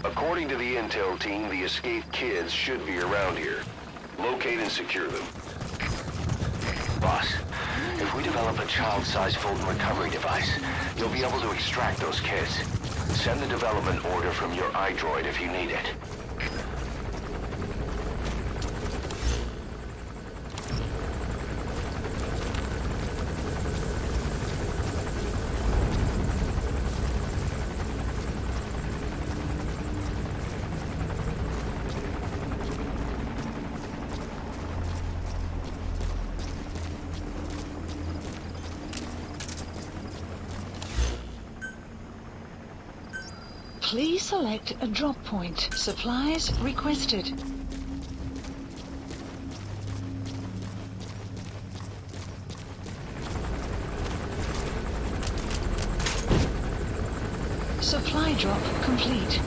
According to the intel team, the escaped kids should be around here. Locate and secure them. Boss, if we develop a child-sized Fulton recovery device, you'll be able to extract those kids. Send the development order from your iDroid if you need it. Please select a drop point. Supplies requested. Supply drop complete.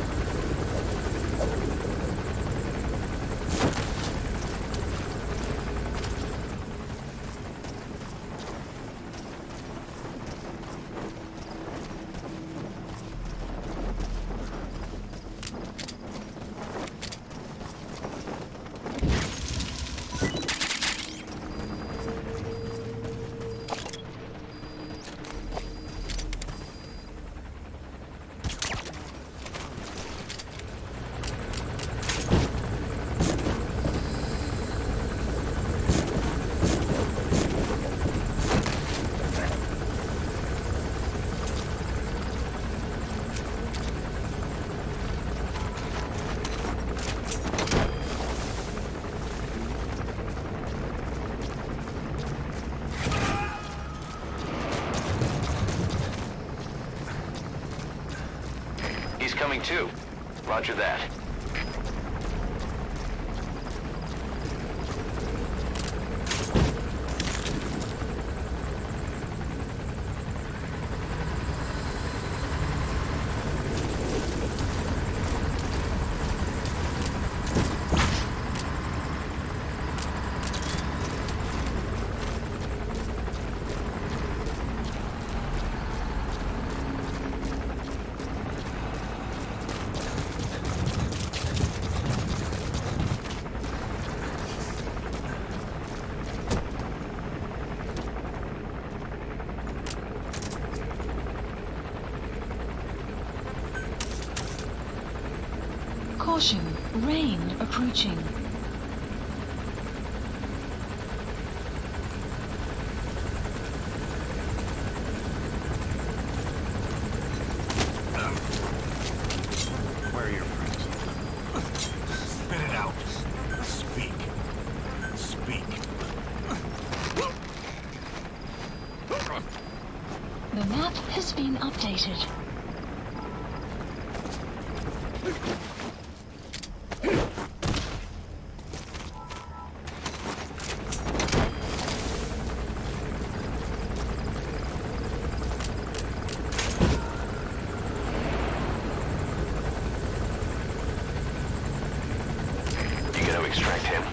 He's coming too. Roger that. Caution, rain approaching. Where are your friends? Spit it out. Speak. Speak. The map has been updated. You gotta extract him.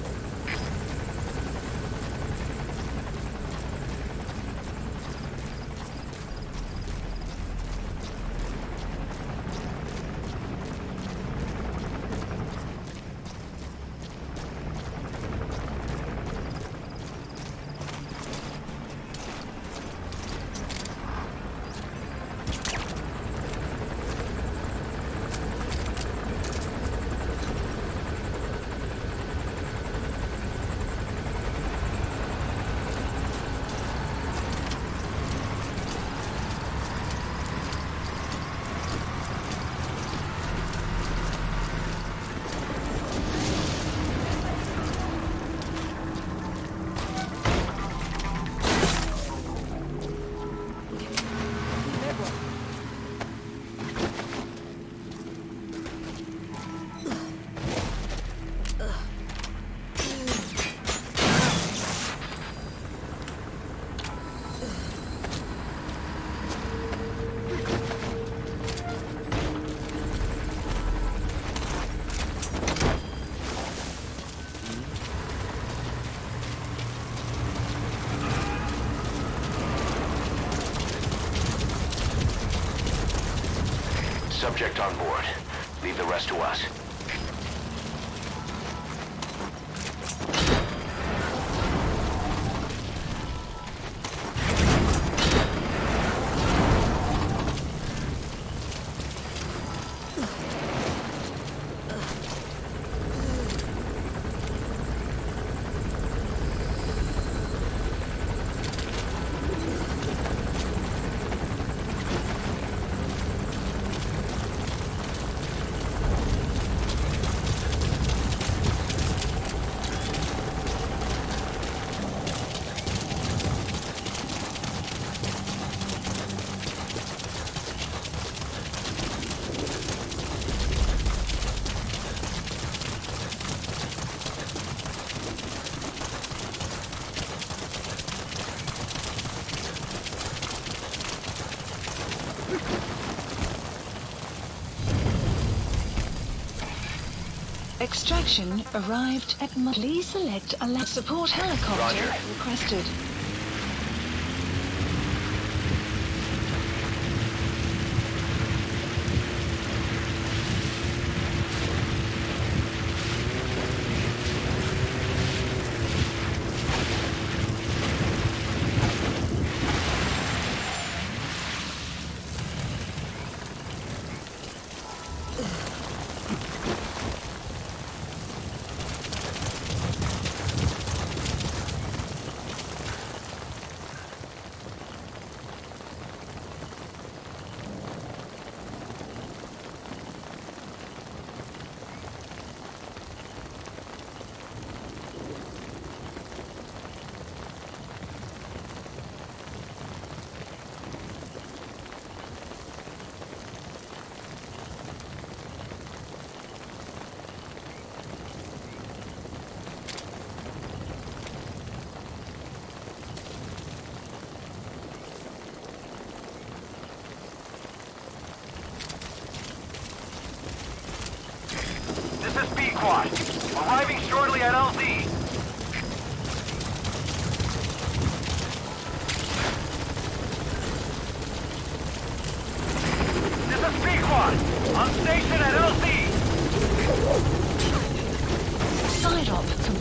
Subject on board. Leave the rest to us. Extraction arrived at Please select a support helicopter Roger. requested. This is B-Quad. Arriving shortly at LZ. This is B-Quad. On station at LZ.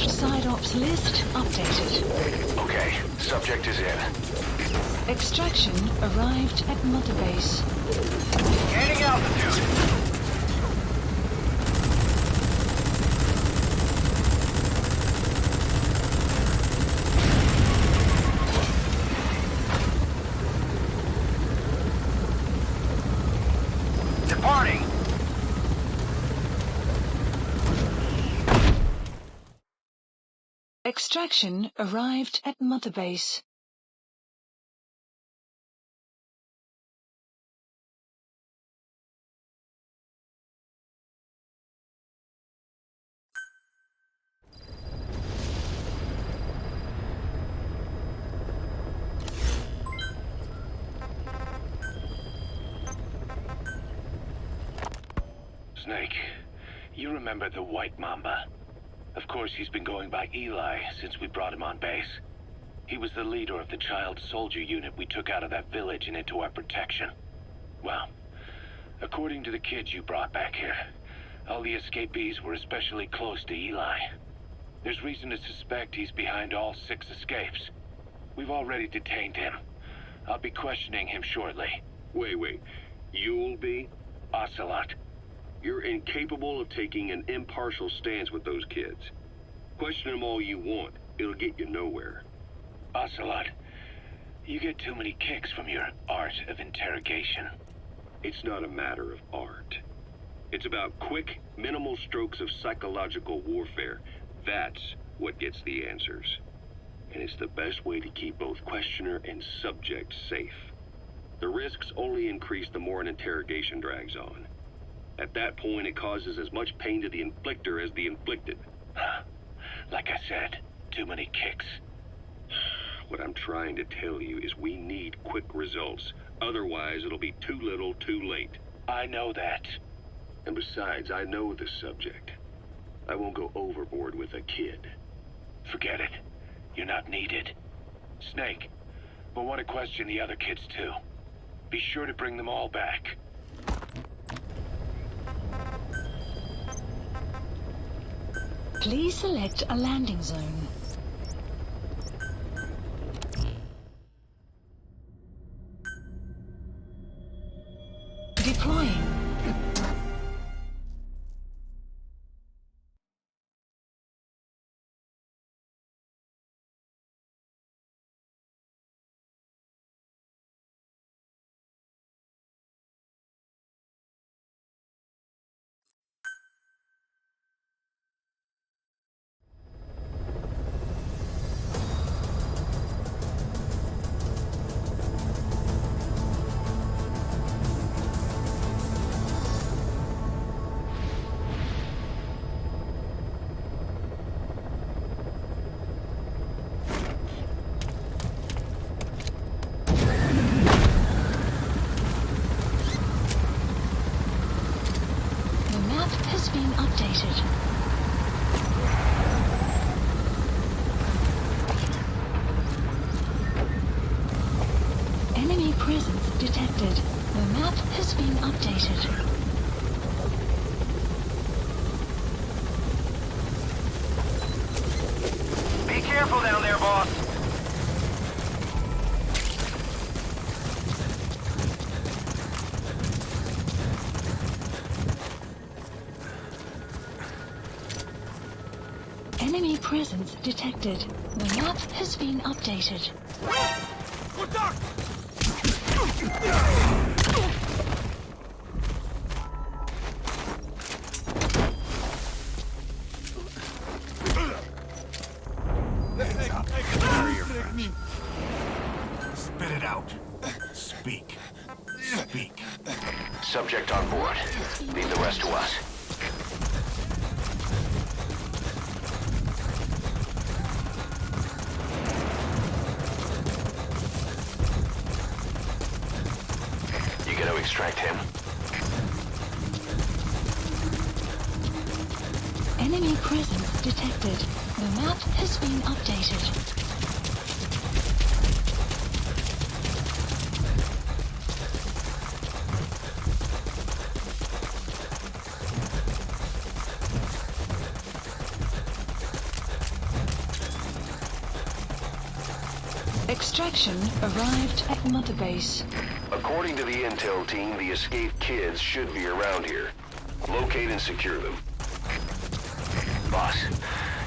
Side ops list updated. Okay, subject is in. Extraction arrived at Mother Base. Gaining altitude. Departing. Extraction arrived at Mother Base. Snake, you remember the White Mamba? Of course, he's been going by Eli since we brought him on base. He was the leader of the child soldier unit we took out of that village and into our protection. Well, according to the kids you brought back here, all the escapees were especially close to Eli. There's reason to suspect he's behind all 6 escapes. We've already detained him. I'll be questioning him shortly. Wait. You'll be? Ocelot. You're incapable of taking an impartial stance with those kids. Question them all you want. It'll get you nowhere. Ocelot, you get too many kicks from your art of interrogation. It's not a matter of art. It's about quick, minimal strokes of psychological warfare. That's what gets the answers. And it's the best way to keep both questioner and subject safe. The risks only increase the more an interrogation drags on. At that point, it causes as much pain to the inflictor as the inflicted. Like I said, too many kicks. What I'm trying to tell you is we need quick results. Otherwise, it'll be too little, too late. I know that. And besides, I know the subject. I won't go overboard with a kid. Forget it. You're not needed. Snake, we'll want to question the other kids too. Be sure to bring them all back. Please select a landing zone. Deploying. Has been updated. Enemy presence detected. The map has been updated. Be careful down there, boss. Enemy presence detected. The map has been updated. Spit it out. Speak. Speak. Subject on board. Leave the rest to us. You gonna extract him? Enemy presence detected. The map has been updated. Extraction arrived at Mother Base. According to the intel team, the escaped kids should be around here. Locate and secure them. Boss,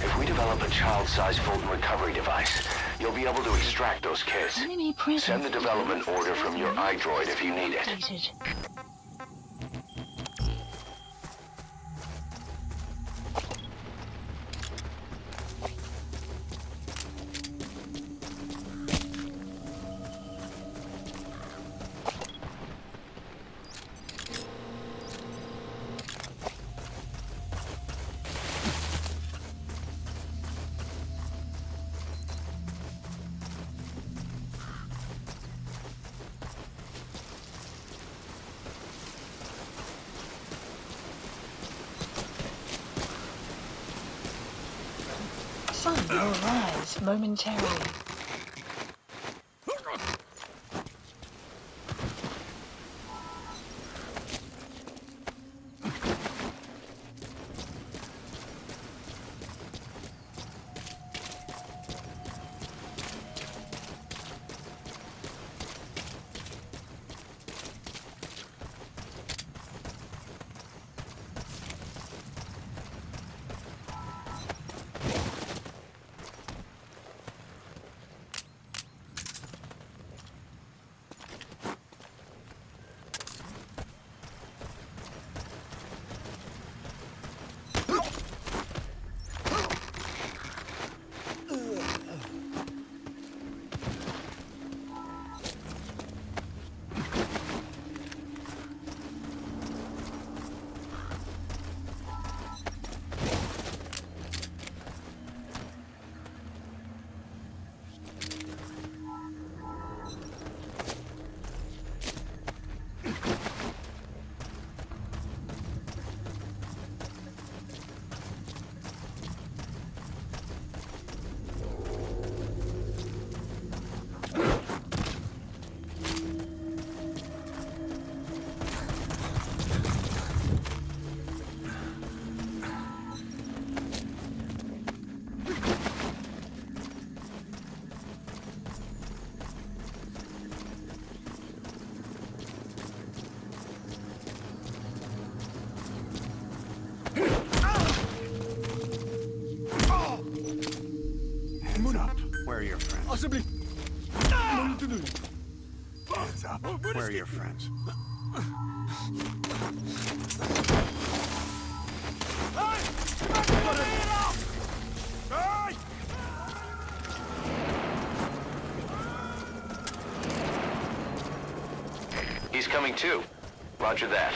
if we develop a child-sized Fulton recovery device, you'll be able to extract those kids. Enemy presence. Send the development order from your iDroid if you need it. Updated. Sun will rise momentarily. Alsjeblieft. Niet te doen. Hands up. Where are your friends? He's coming too. Roger that.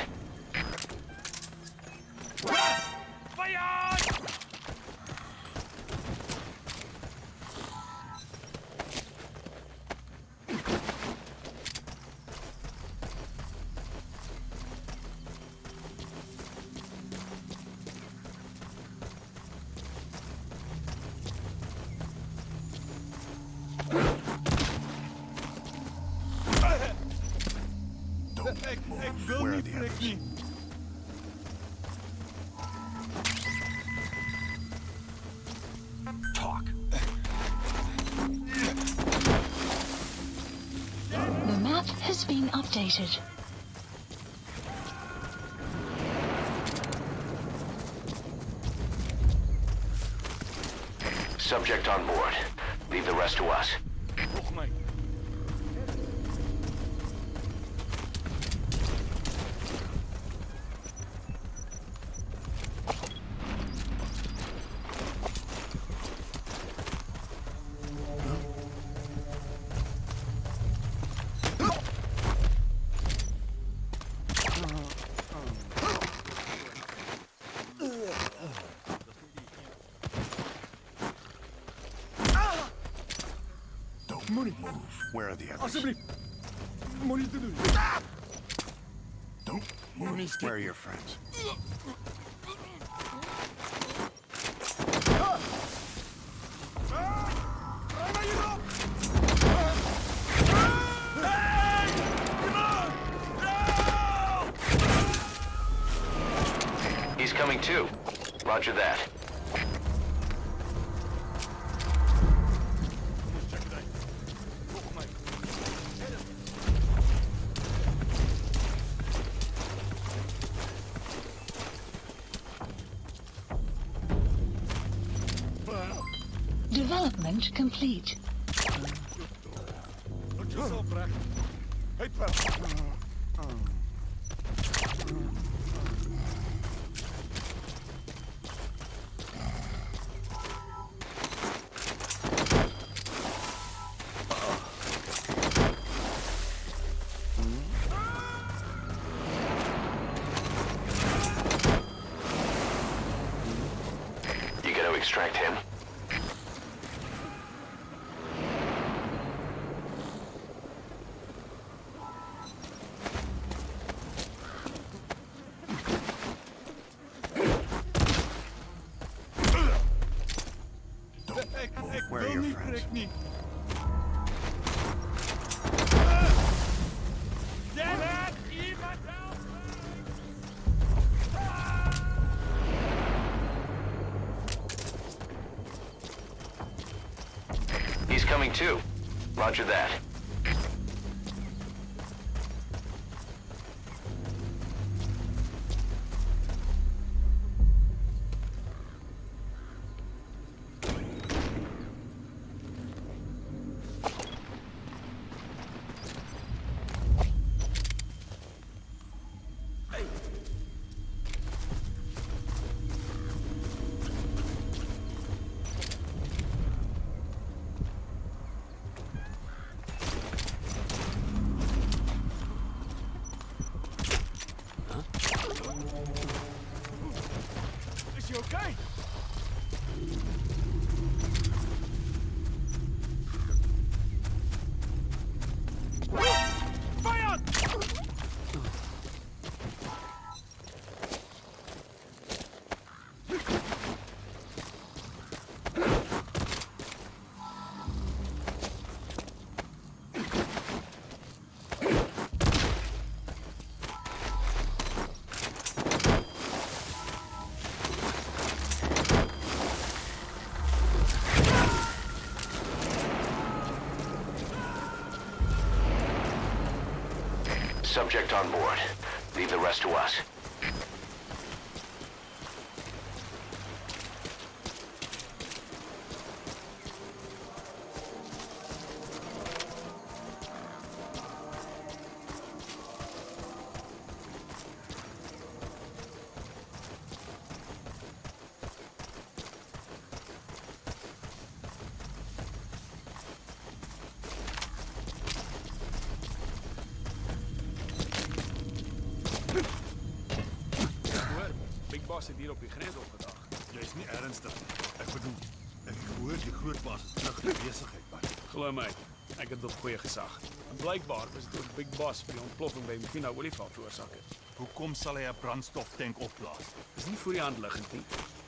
Where are the others? Talk. The map has been updated. Subject on board. Leave the rest to us. Move. Where are the others? Alsjeblieft. Niet te doen. Don't move. Where are your friends? He's coming too. Roger that. Development complete. Hey, pal. You gonna extract him? Where are your friends? He's coming too. Roger that. Is hij oké? Vijand! Subject on board. Leave the rest to us. baas het hier op die grens opgedag. Jy's nie ernstig nie. Ek bedoel, ek hoor die groot baas is terug in besigheid, man. Glo my, ek het op goeie gesag. En blykbaar was dit ook Big Boss vir die ontploffing by Mfina Olifant veroorsaak het. Hoekom sal hy 'n brandstoftank opblaas? Dis nie voor die hand liggend nie.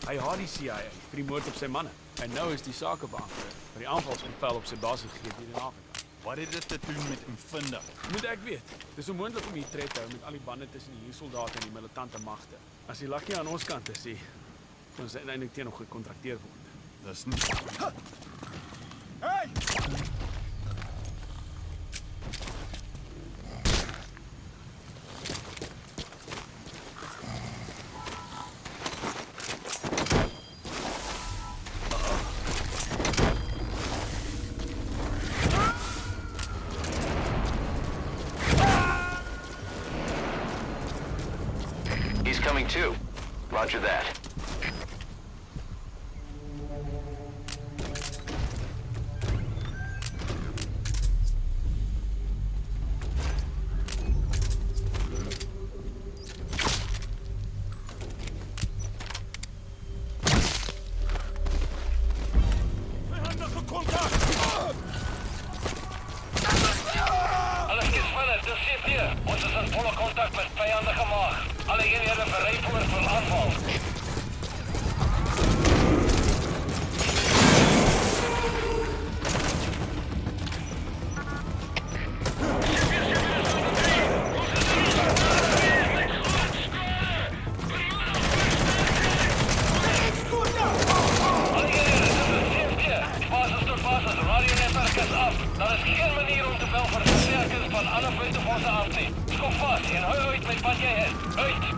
Hy haat die CIA vir die moord op sy manne. En nou is die sakebeampte vir die aanvalsbevel op sy basis gegee hier in Afrika. Wat het dit te doen met Mfinda? Moet ek weet. Dis onmoontlik om hier tred te hou met al die bande tussen die huursoldate en die militante magte. As die lakkie aan ons kant is, dan is uiteindelik teen hom gekontrakteer word. Dis nie. Hey! He's coming too. Roger that. Alles is verder, dis sit hier. Ons is in volle kontak met vyandige mag. Alle eenhede berei voor aanval. Alle eenhede, dis sit hier. Basis tot basis, radionetwerk is af. Daar is geen manier om te bel vir versterkings van alle buitenfondse af nie. Skop vas en hou uit met wat jy het. Uit!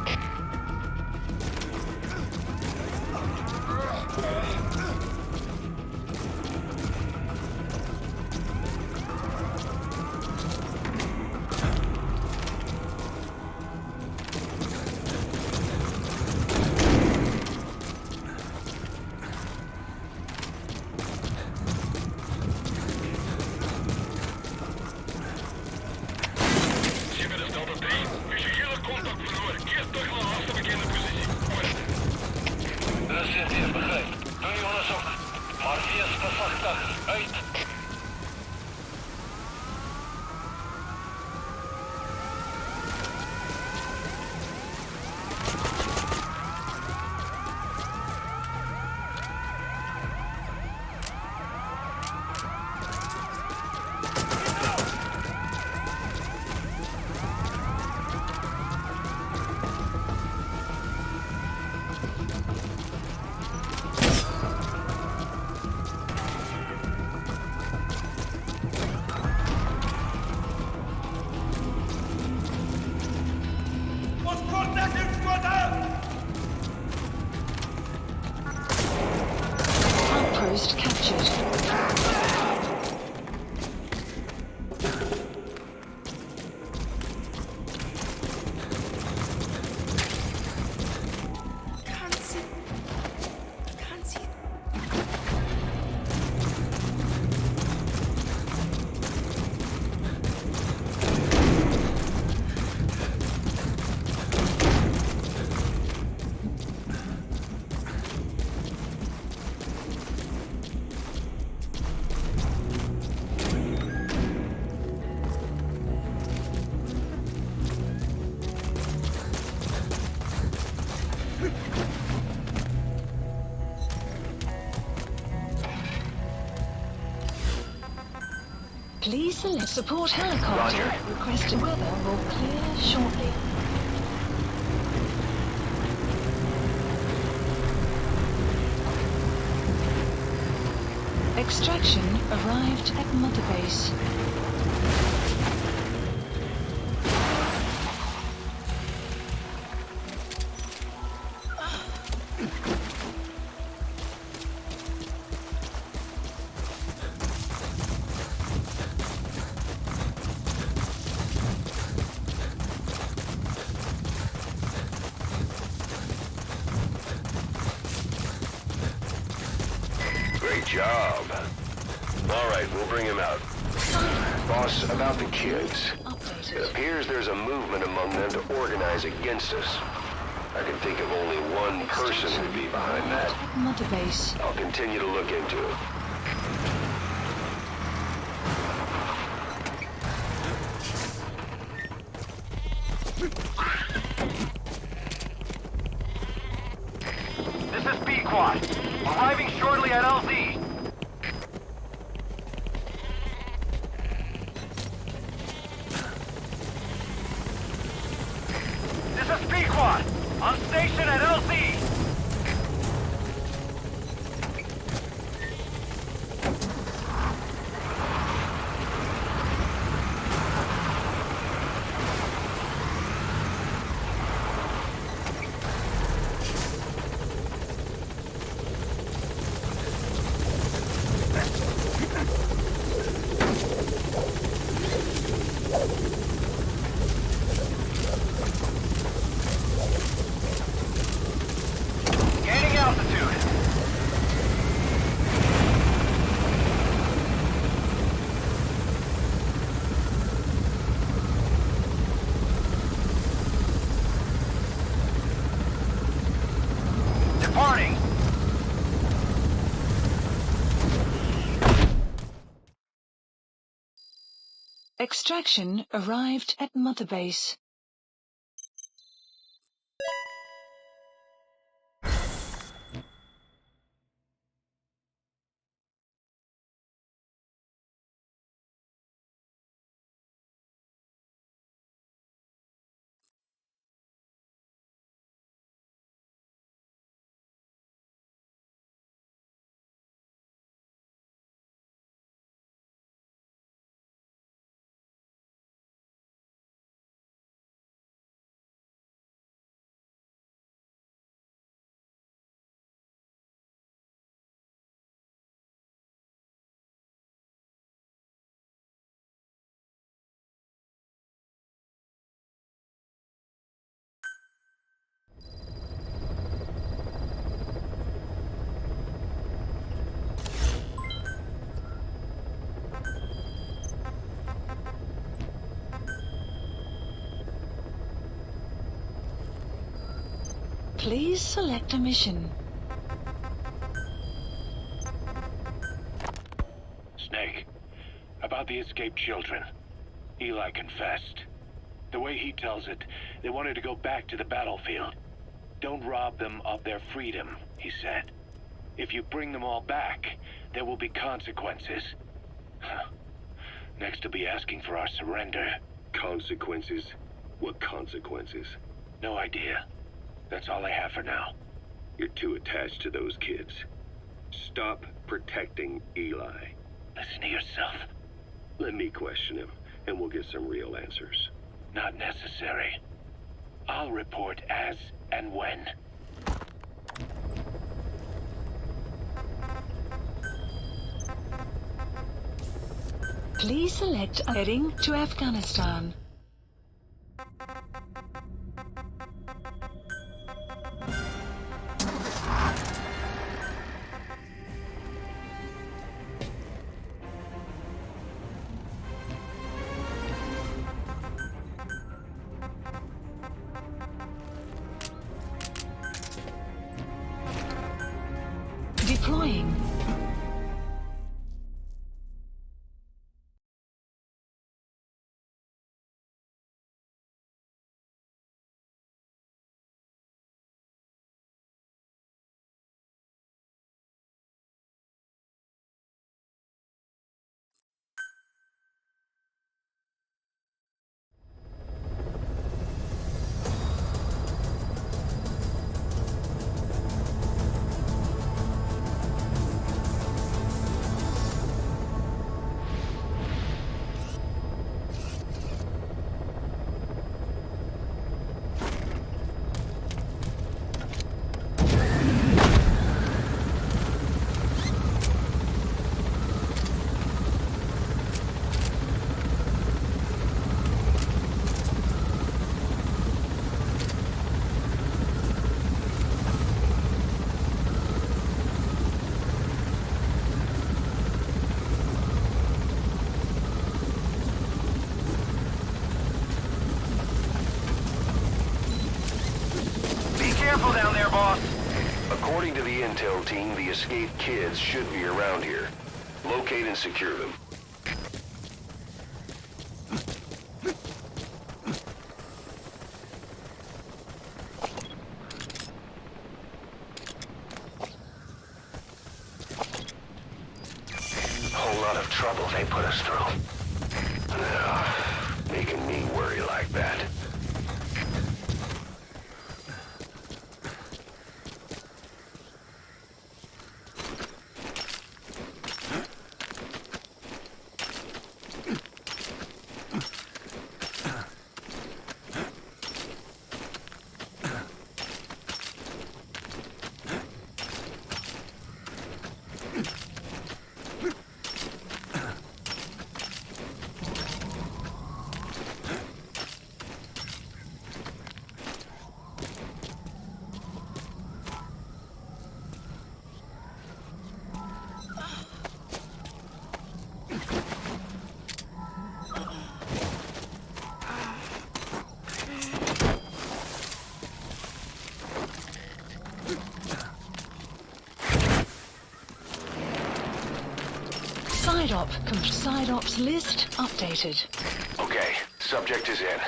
Dis sit hier, begryp. Doe die onderzoek. Maar wees versigtig. Uit! Outpost captured. Please select support helicopter. Roger. Requested weather will clear shortly. Extraction arrived at Mother Base. Great job. All right, we'll bring him out. Boss, about the kids. It Updated. appears there's a movement among them to organize against us. I can think of only one person who'd be behind that. At Mother Base. I'll continue to look into it. This is B-Quad. Arriving shortly at LZ. This is B-Quad. On station at LZ. Gaining altitude. Departing. Extraction arrived at Mother Base. Please select a mission. Snake, about the escaped children. Eli confessed. The way he tells it, they wanted to go back to the battlefield. Don't rob them of their freedom, he said. If you bring them all back, there will be consequences. Next to be asking for our surrender. Consequences? What consequences? No idea. That's all I have for now. You're too attached to those kids. Stop protecting Eli. Listen to yourself. Let me question him, and we'll get some real answers. Not necessary. I'll report as and when. Please select heading to Afghanistan. Deploying. According to the intel team, the escaped kids should be around here. Locate and secure them. Whole lot of trouble they put us through. Making me worry like that. Side ops list updated. Okay, subject is in.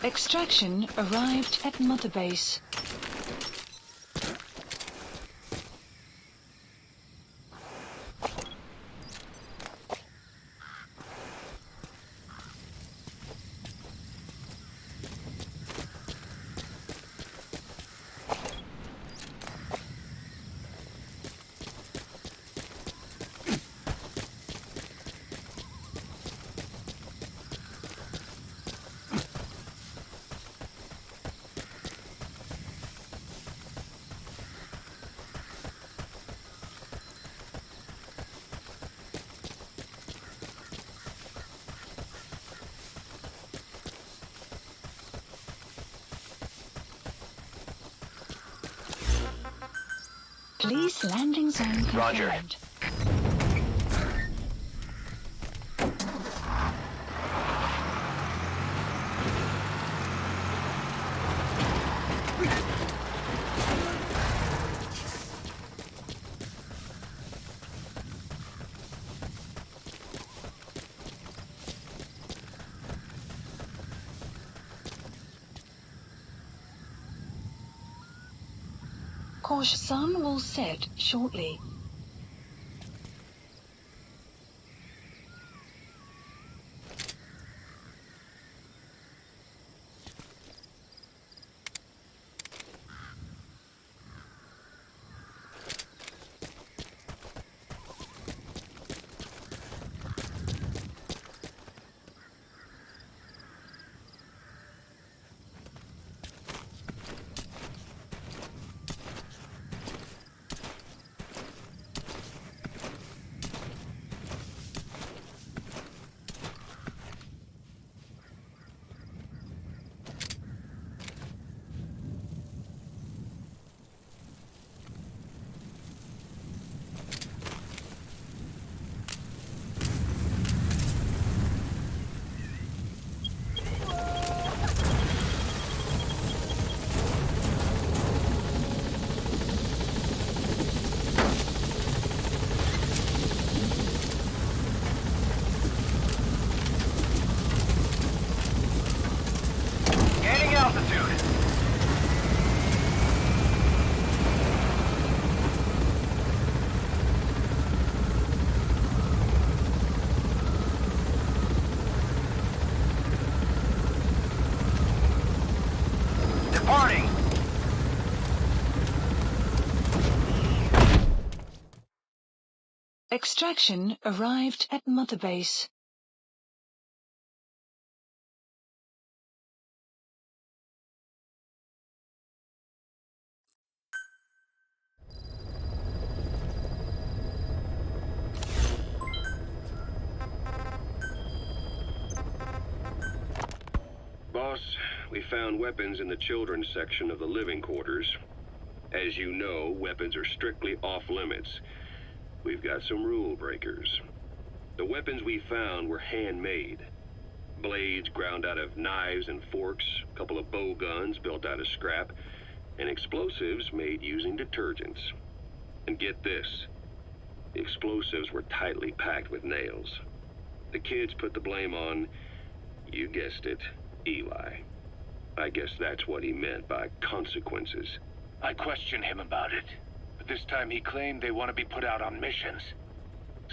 Extraction arrived at Mother Base. Police landing zone confirmed. Roger. Cautious sun will set shortly. Extraction arrived at Mother Base. Boss, we found weapons in the children's section of the living quarters. As you know, weapons are strictly off limits. We've got some rule breakers. The weapons we found were handmade. Blades ground out of knives and forks, a couple of bow guns built out of scrap, and explosives made using detergents. And get this, the explosives were tightly packed with nails. The kids put the blame on, you guessed it, Eli. I guess that's what he meant by consequences. I questioned him about it, but this time he claimed they want to be put out on missions.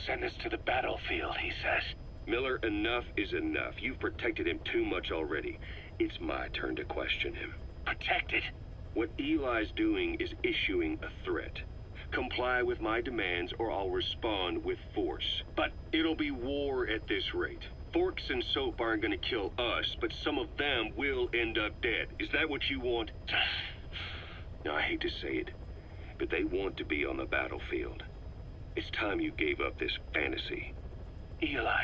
Send us to the battlefield, he says. Miller, enough is enough. You've protected him too much already. It's my turn to question him. Protected? What Eli's doing is issuing a threat. Comply with my demands or I'll respond with force. But it'll be war at this rate. Forks and soap aren't gonna kill us, but some of them will end up dead. Is that what you want? Now, I hate to say it, but they want to be on the battlefield. It's time you gave up this fantasy. Eli,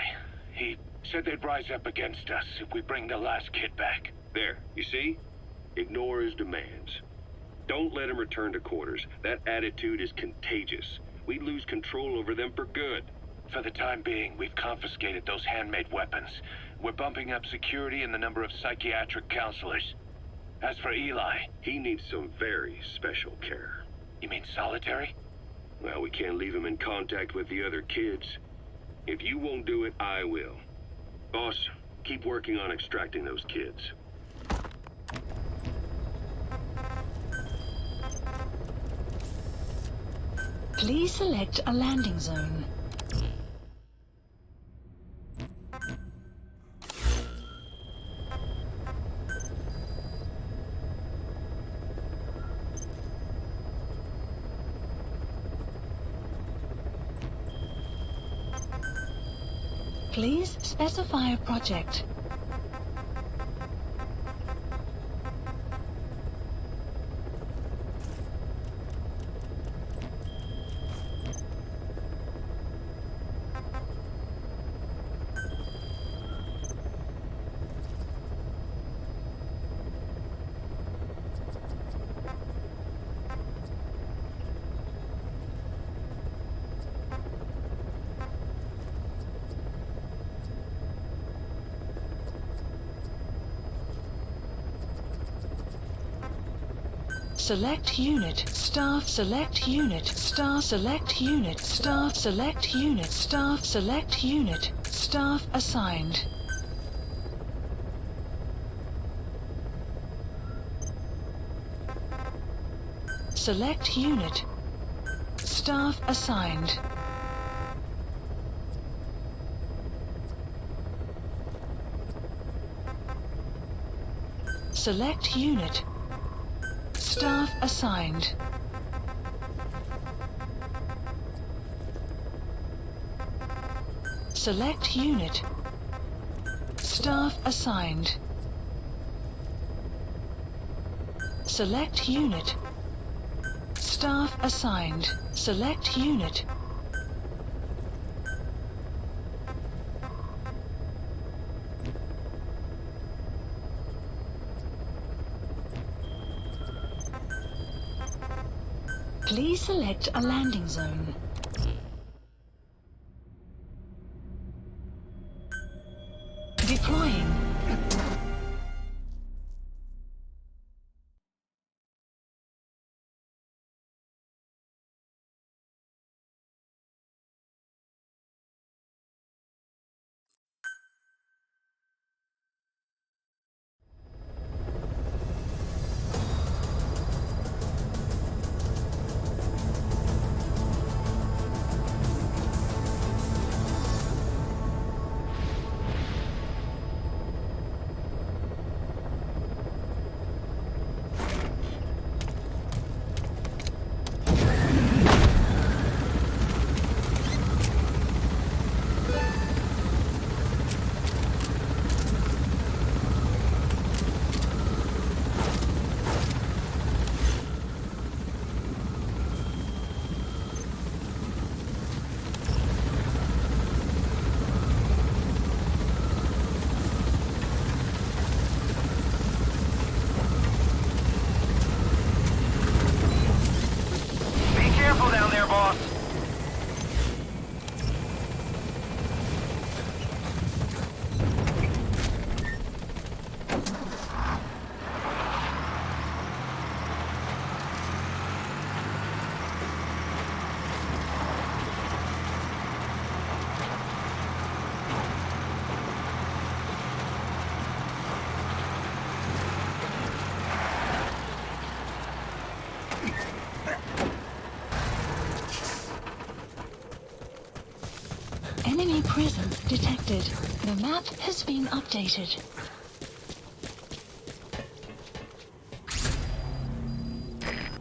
he said they'd rise up against us if we bring the last kid back. There, you see? Ignore his demands. Don't let him return to quarters. That attitude is contagious. We'd lose control over them for good. For the time being, we've confiscated those handmade weapons. We're bumping up security and the number of psychiatric counselors. As for Eli... He needs some very special care. You mean solitary? Well, we can't leave him in contact with the other kids. If you won't do it, I will. Boss, keep working on extracting those kids. Please select a landing zone. Please specify a project. Select unit, staff, select unit, staff, select unit, staff, select unit, staff, select unit, staff assigned. Select unit, staff assigned. Select unit. Staff assigned. Select unit. Staff assigned. Select unit. Staff assigned. Select unit. Please select a landing zone. Deploying. The map has been updated.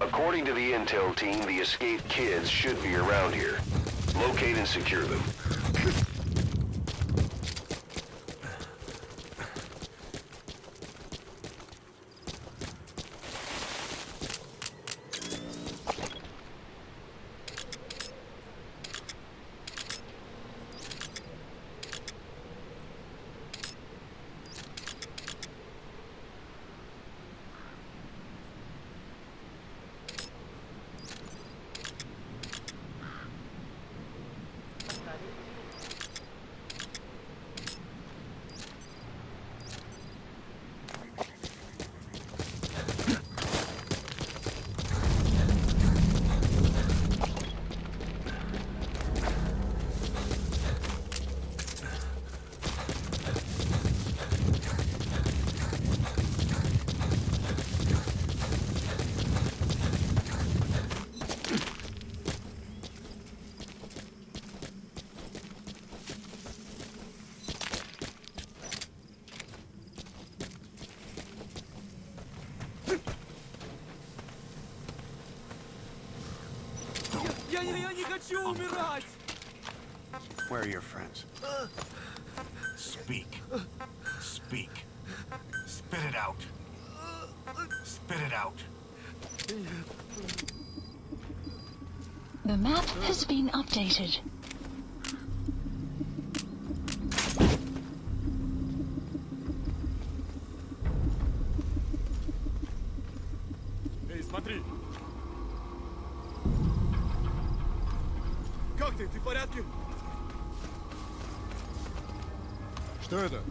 According to the intel team, the escaped kids should be around here. Locate and secure them. Я не хочу умирать! Where are your friends? Speak. Speak. Spit it out. Spit it out. The map has been updated. Эй, смотри! Как ты? Ты в порядке? Что это?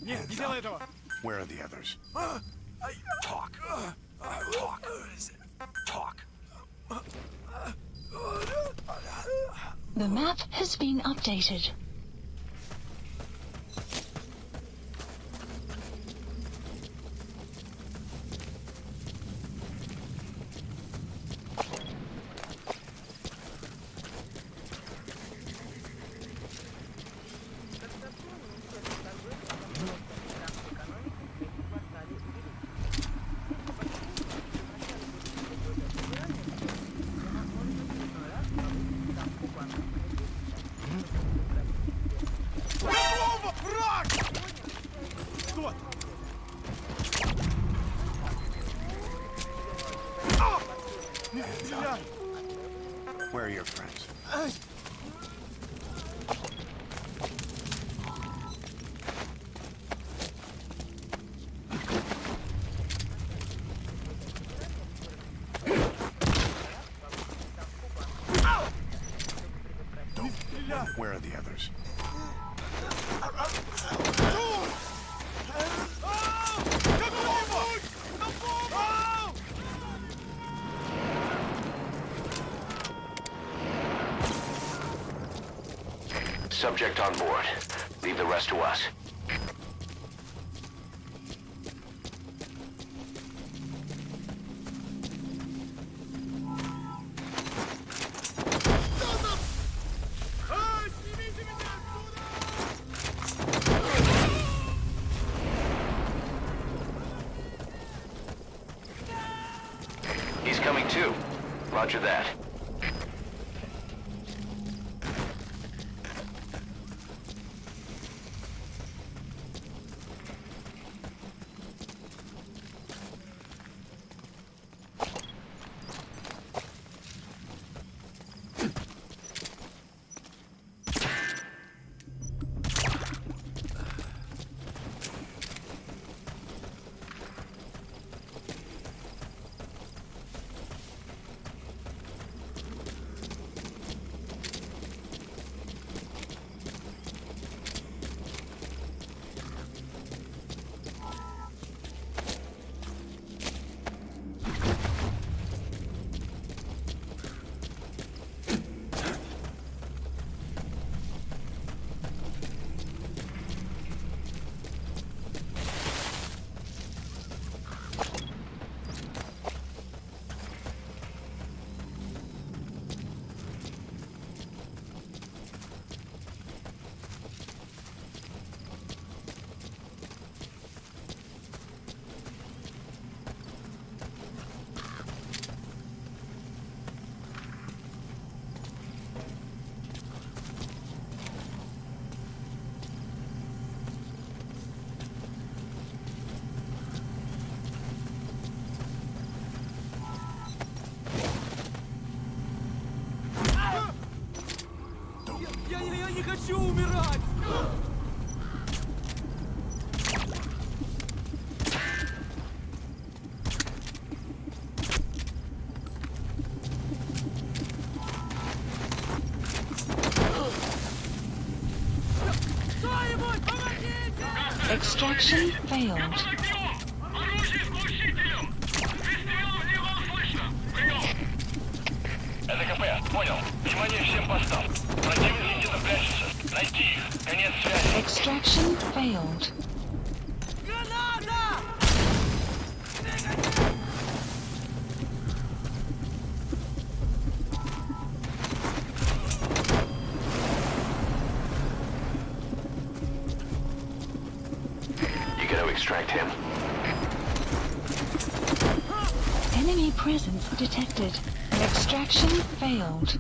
Нет, не делай этого! Where are the others? Talk. Talk. Talk. The map has been updated. Where are your friends? Where are the others? Subject on board. Leave the rest to us. He's coming too. Roger that. Хочу умирать! Кто-нибудь, помогите! Extraction failed. Оружие с глушителем! Выстрелов в него слышно! Прием! Это КП, понял. Внимание всем постам. Противники где-то прячутся. Найти их. Конец связи. Extraction failed. Граната! You gotta extract him. Enemy presence detected. Extraction failed.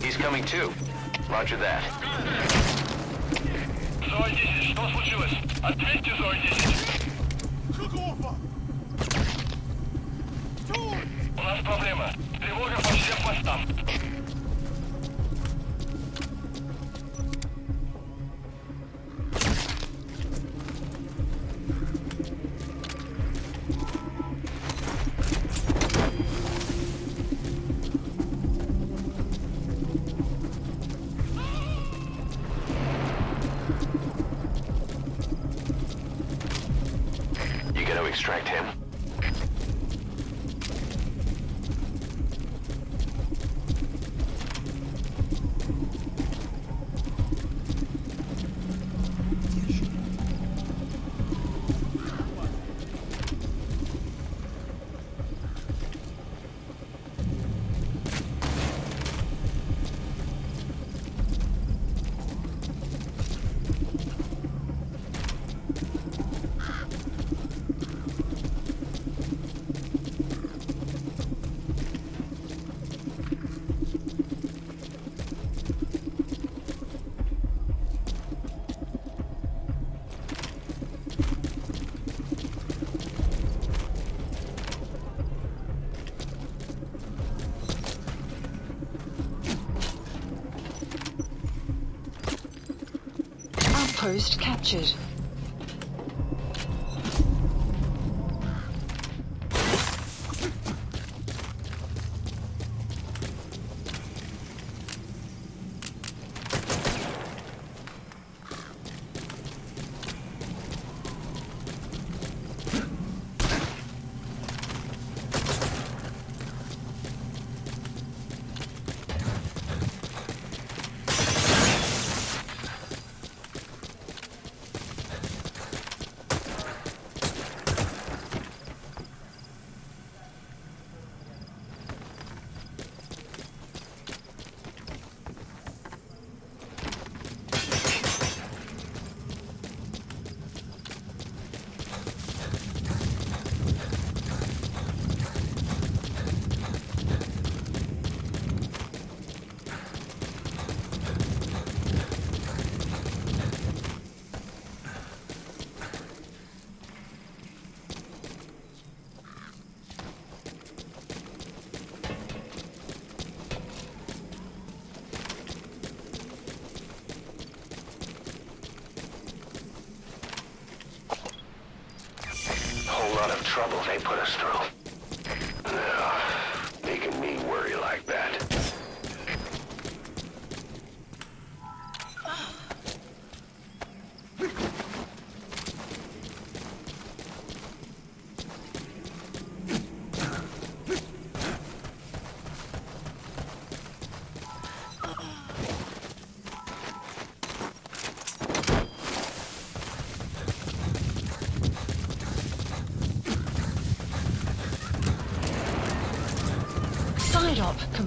He's coming too. Roger that. Зоя 10, что случилось? Ответьте, Зоя 10. У нас проблема. Тревога по всем постам. You gotta extract him. Outpost captured. Whole lot of trouble they put us through. No, making me worry like that.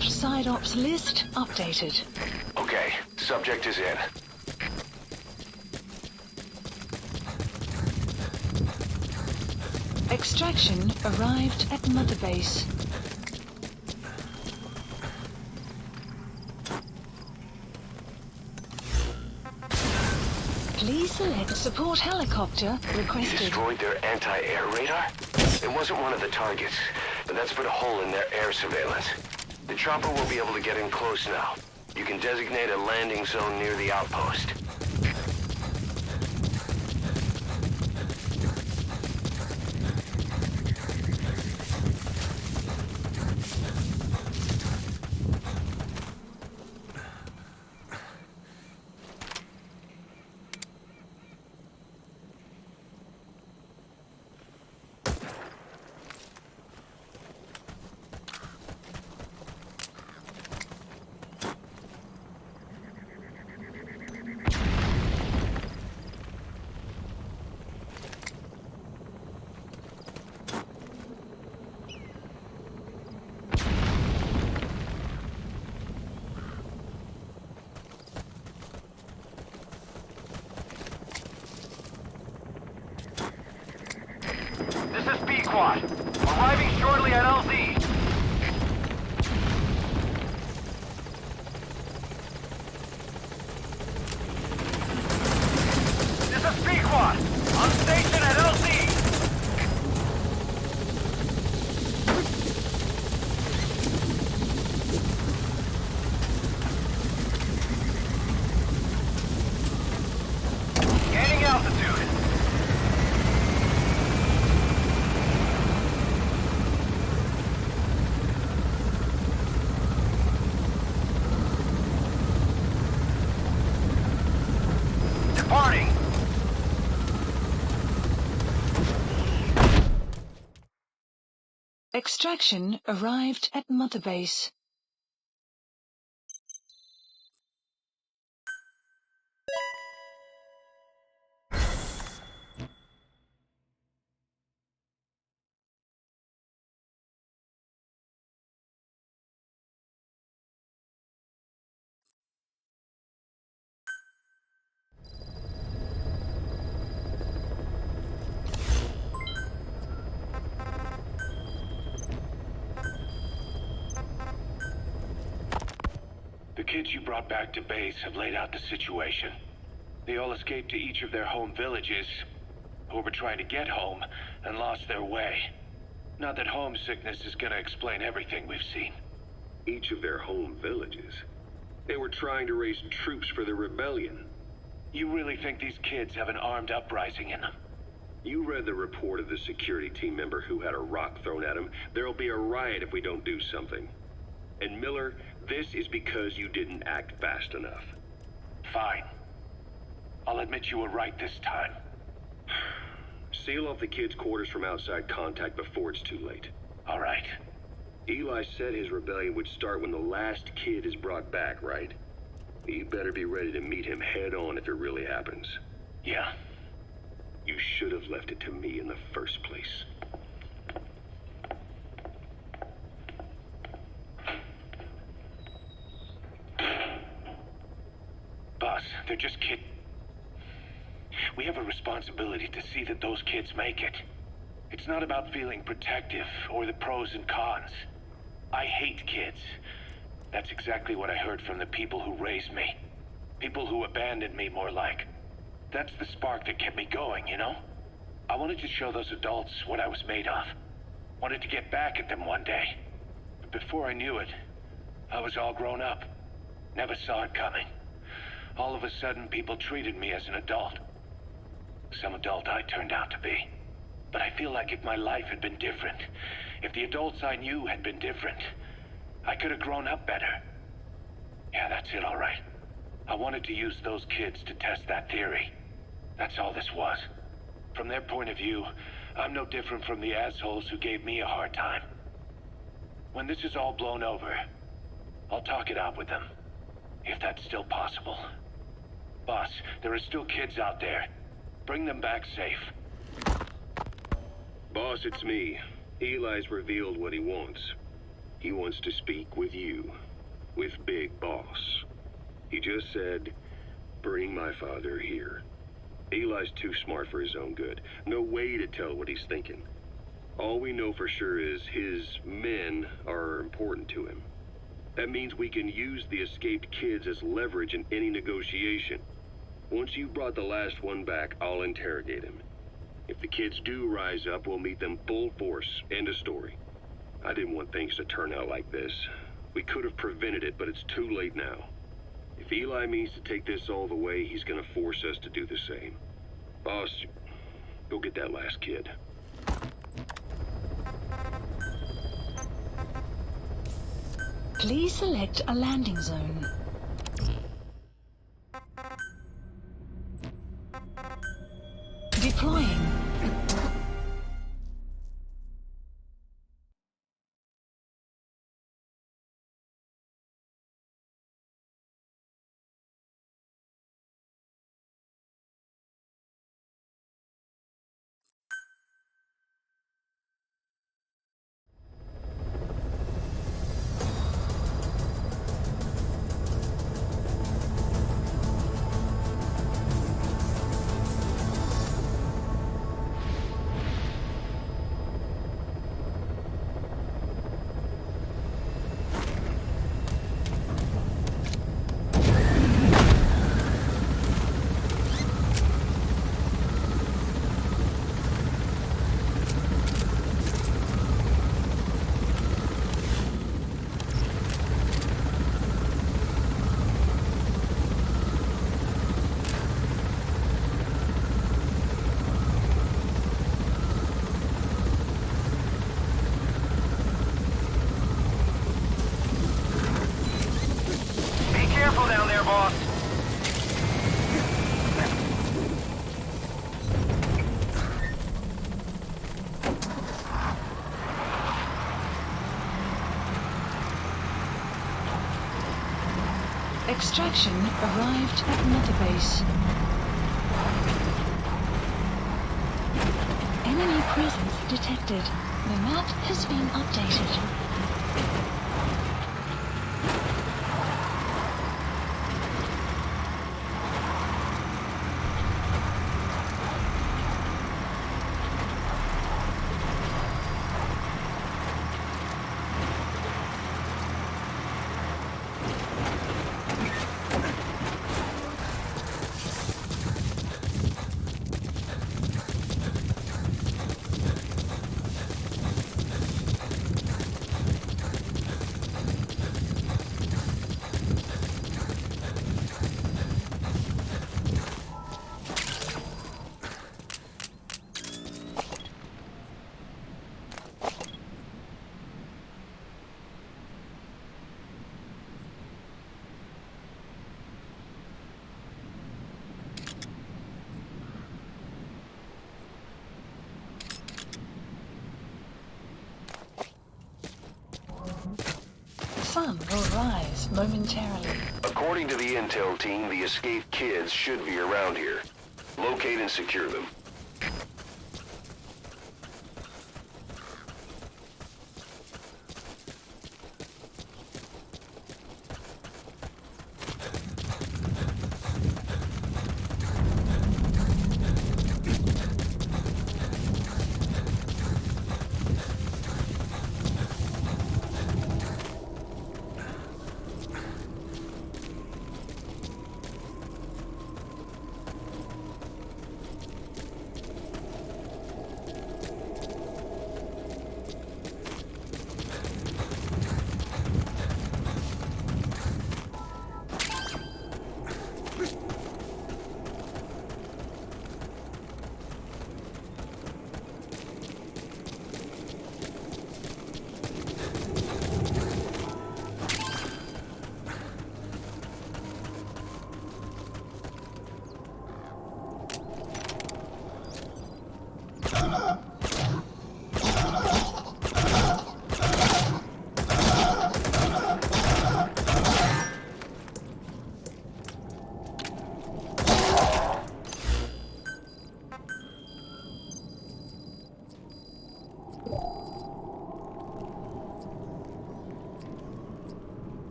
Side ops list updated. Okay, subject is in. Extraction arrived at Mother Base. Please select support helicopter You requested. destroyed their anti-air radar? It wasn't one of the targets, but that's put a hole in their air surveillance. The chopper will be able to get in close now. You can designate a landing zone near the outpost. This is B-Quad. Arriving shortly at LZ. This is B-Quad. On station at LZ. Gaining altitude. Departing. Extraction arrived at Mother Base. The kids you brought back to base have laid out the situation. They all escaped to each of their home villages, or were trying to get home, and lost their way. Not that homesickness is gonna explain everything we've seen. Each of their home villages. They were trying to raise troops for the rebellion. You really think these kids have an armed uprising in them? You read the report of the security team member who had a rock thrown at him. There'll be a riot if we don't do something. And Miller, this is because you didn't act fast enough. Fine. I'll admit you were right this time. Seal off the kids' quarters from outside contact before it's too late. All right. Eli said his rebellion would start when the last kid is brought back, right? You better be ready to meet him head on if it really happens. Yeah. You should have left it to me in the first place. Boss, they're just kids. We have a responsibility to see that those kids make it. It's not about feeling protective or the pros and cons. I hate kids. That's exactly what I heard from the people who raised me. People who abandoned me, more like. That's the spark that kept me going, you know? I wanted to show those adults what I was made of. Wanted to get back at them one day. But before I knew it, I was all grown up. Never saw it coming. All of a sudden, people treated me as an adult. Some adult I turned out to be. But I feel like if my life had been different, if the adults I knew had been different, I could have grown up better. Yeah, that's it, all right. I wanted to use those kids to test that theory. That's all this was. From their point of view, I'm no different from the assholes who gave me a hard time. When this is all blown over, I'll talk it out with them. If that's still possible. Boss, there are still kids out there. Bring them back safe. Boss, it's me. Eli's revealed what he wants. He wants to speak with you. With Big Boss. He just said, bring my father here. Eli's too smart for his own good. No way to tell what he's thinking. All we know for sure is his men are important to him. That means we can use the escaped kids as leverage in any negotiation. Once you've brought the last one back, I'll interrogate him. If the kids do rise up, we'll meet them full force. End of story. I didn't want things to turn out like this. We could have prevented it, but it's too late now. If Eli means to take this all the way, he's gonna force us to do the same. Boss, go get that last kid. Please select a landing zone. Deploying. Extraction arrived at Mother Base. Enemy presence detected. The map has been updated. Sun will rise momentarily. According to the intel team, the escaped kids should be around here. Locate and secure them.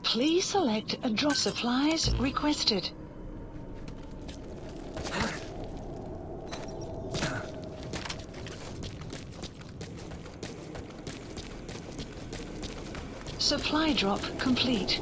Please select a drop. Supplies requested. Supply drop complete.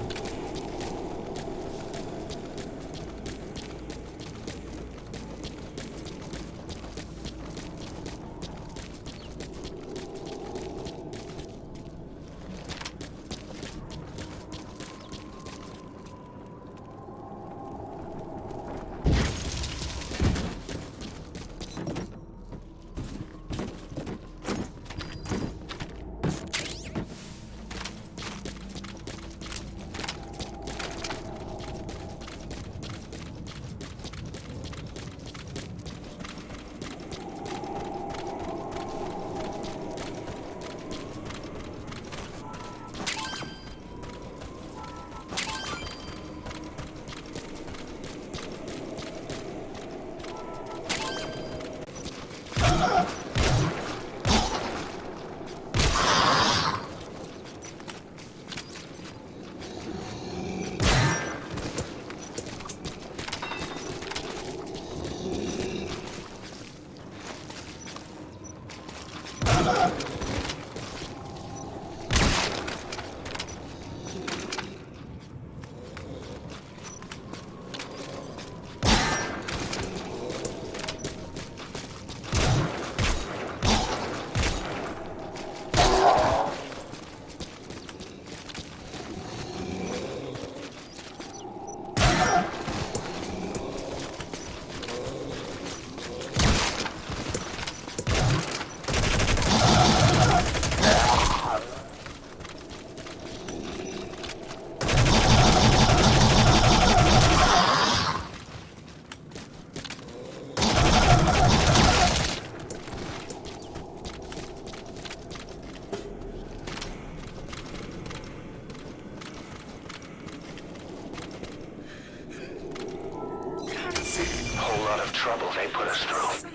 Whole lot of trouble they put us through.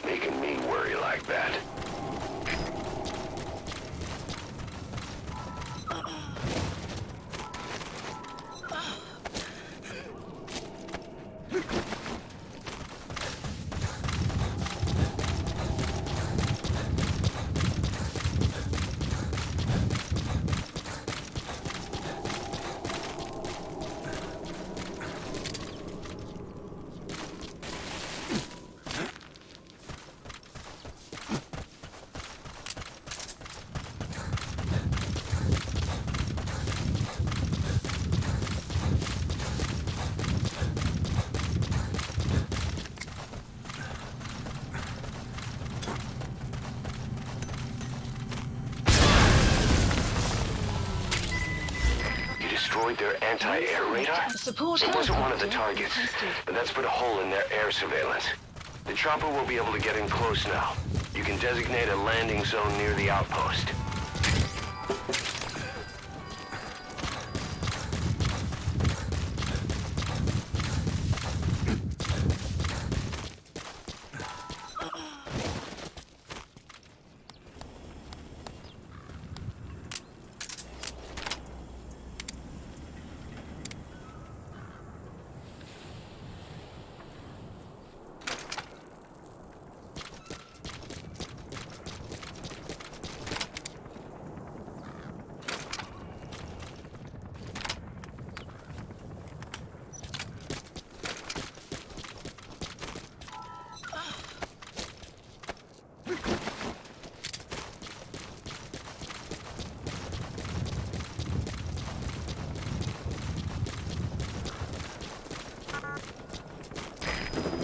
Making me worry like that. Destroyed their anti-air radar? Support It wasn't one of the helicopter targets, requested. but that's put a hole in their air surveillance. The chopper will be able to get in close now. You can designate a landing zone near the outpost.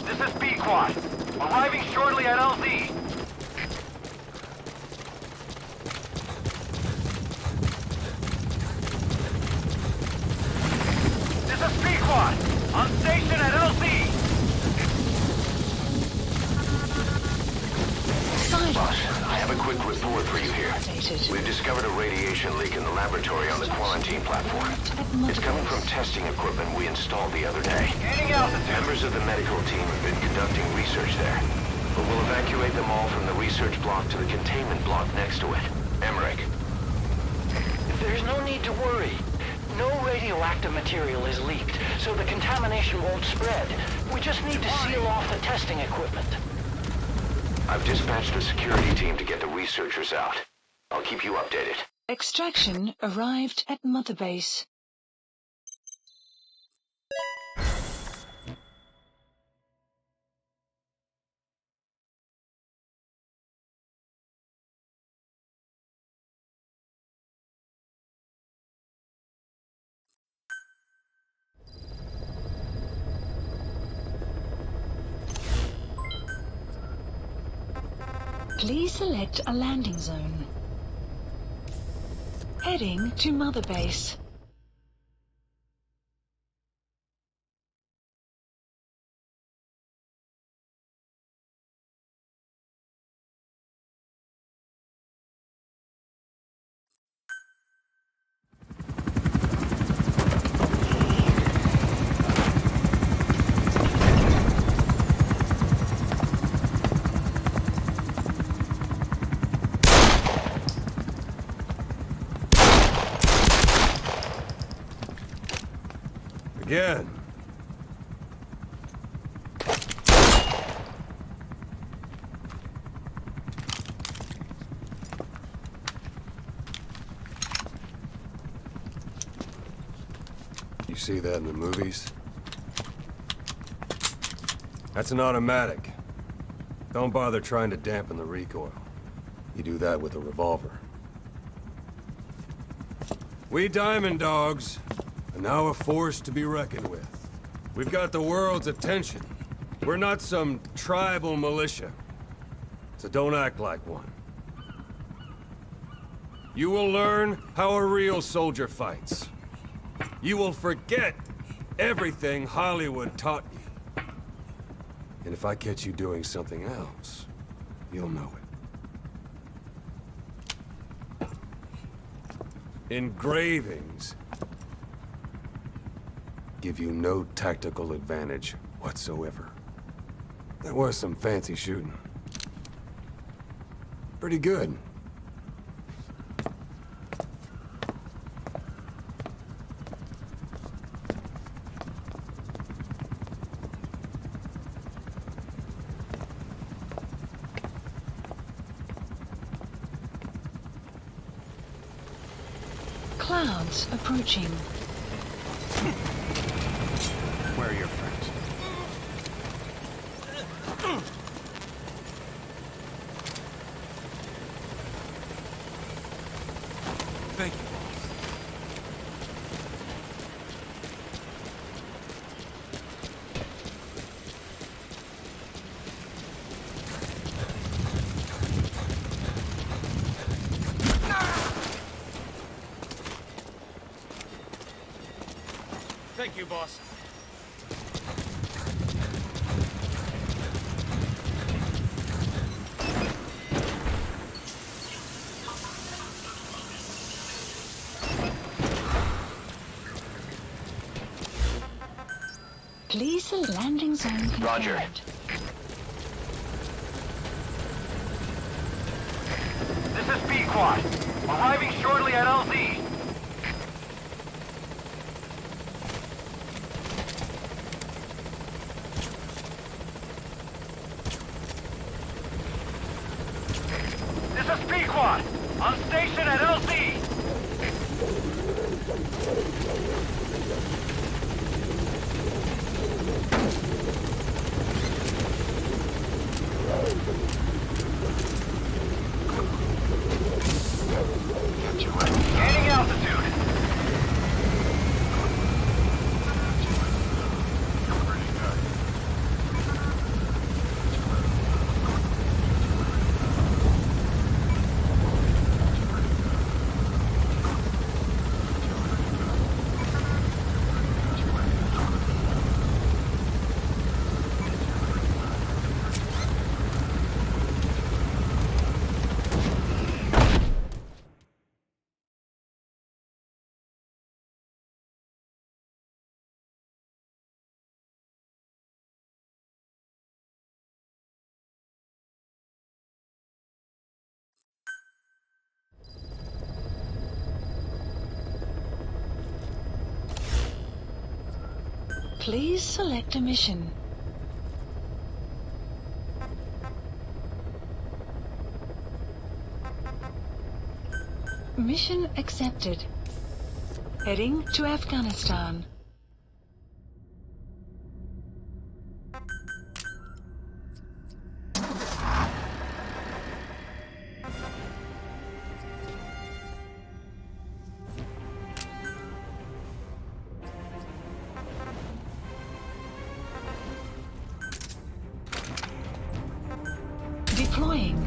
This is B-Quad. Arriving shortly at LZ. This is B-Quad. On station at LZ. Boss, I have a quick report for you here. Updated. We've discovered a radiation leak in the laboratory on the quarantine platform. It's coming from testing equipment we installed the other day. Gaining altitude. Members of the medical team have been conducting research there, but we'll evacuate them all from the research block to the containment block next to it. Emmerich. There's no need to worry. No radioactive material is leaked, so the contamination won't spread. We just need to seal off the testing equipment. I've dispatched a security team to get the researchers out. I'll keep you updated. Extraction arrived at Mother Base. Please select a landing zone. Heading to Mother Base. Again. You see that in the movies? That's an automatic. Don't bother trying to dampen the recoil. You do that with a revolver. We Diamond Dogs are now a force to be reckoned with. We've got the world's attention. We're not some tribal militia, so don't act like one. You will learn how a real soldier fights. You will forget everything Hollywood taught you. And if I catch you doing something else, you'll know it. Engravings give you no tactical advantage whatsoever. That was some fancy shooting. Pretty good. Clouds approaching. Where are your friends? Thank you. Thank you, boss. Please the landing zone confirmed. Roger. This is B-Quad. Arriving shortly at LZ. This is B-Quad. On station at LZ. Gaining altitude. Please select a mission. Mission accepted. Heading to Afghanistan. Deploying.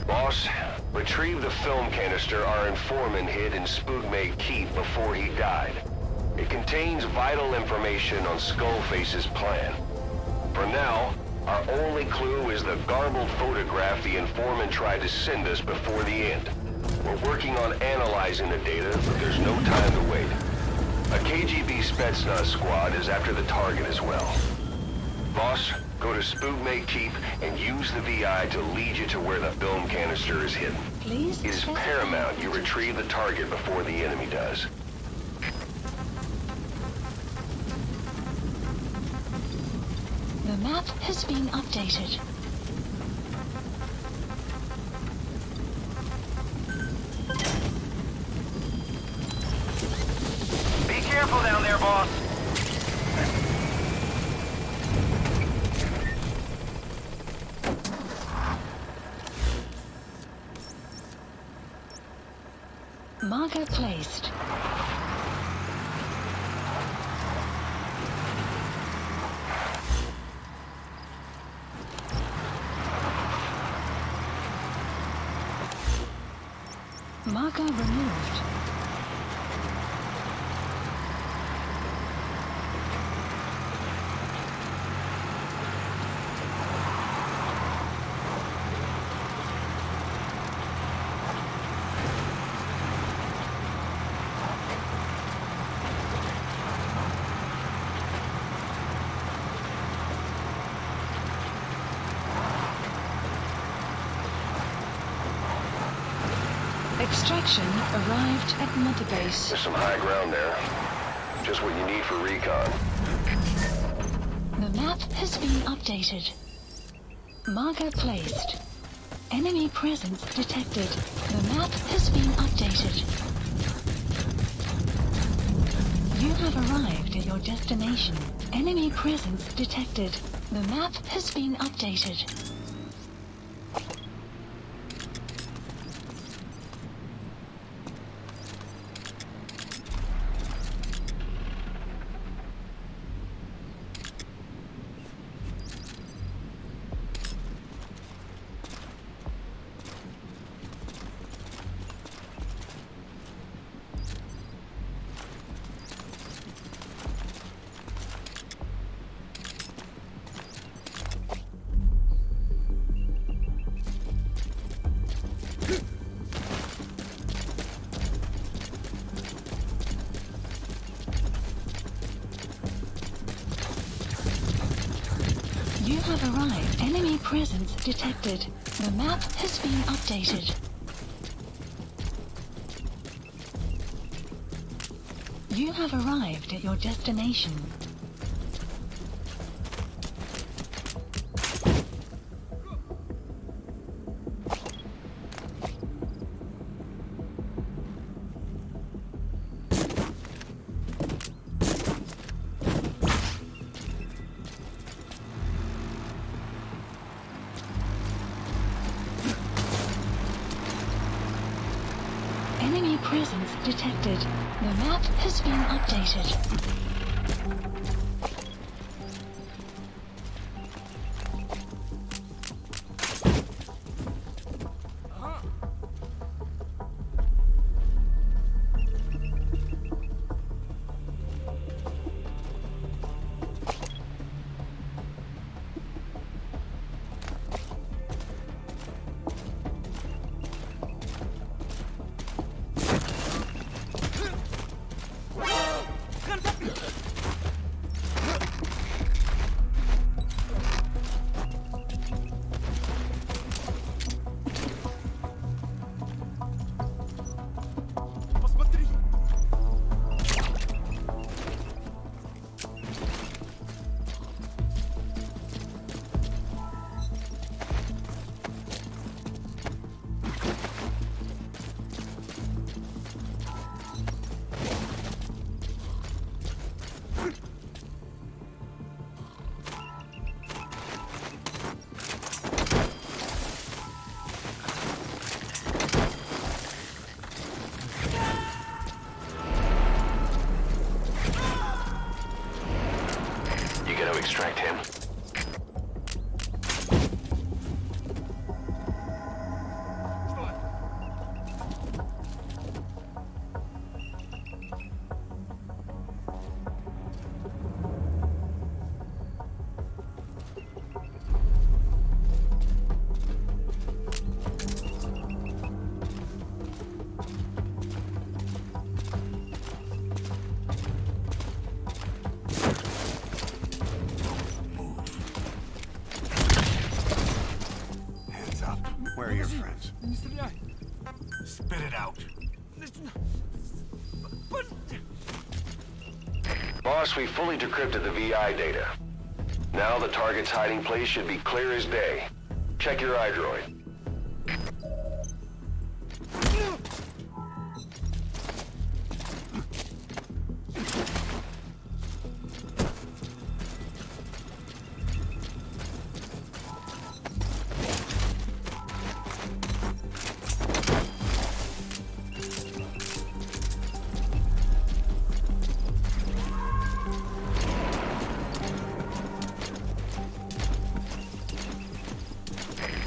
Boss, retrieve the film canister our informant hid in Spookmade Keep before he died. It contains vital information on Skullface's plan. For now, our only clue is the garbled photograph the informant tried to send us before the end. We're working on analyzing the data, but there's no time to wait. A KGB Spetsnaz squad is after the target as well. Boss, go to Spookmate Keep and use the VI to lead you to where the film canister is hidden. Please It is paramount you retrieve the target before the enemy does. The map has been updated. Be careful down there, boss. Marker placed. Marker removed. Extraction arrived at Mother Base. There's some high ground there. Just what you need for recon. The map has been updated. Marker placed. Enemy presence detected. The map has been updated. You have arrived at your destination. Enemy presence detected. The map has been updated. You have arrived. Enemy presence detected. The map has been updated. You have arrived at your destination. Enemy presence detected. The map has been updated. Extract him. Boss, we fully decrypted the VI data. Now the target's hiding place should be clear as day. Check your iDroid.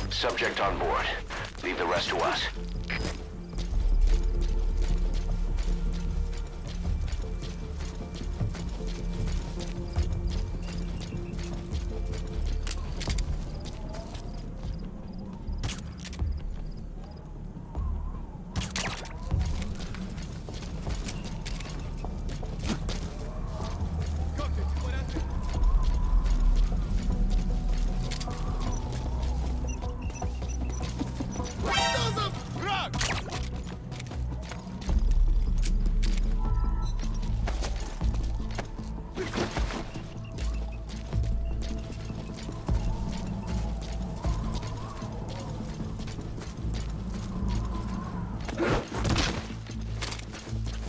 Subject on board. Leave the rest to us.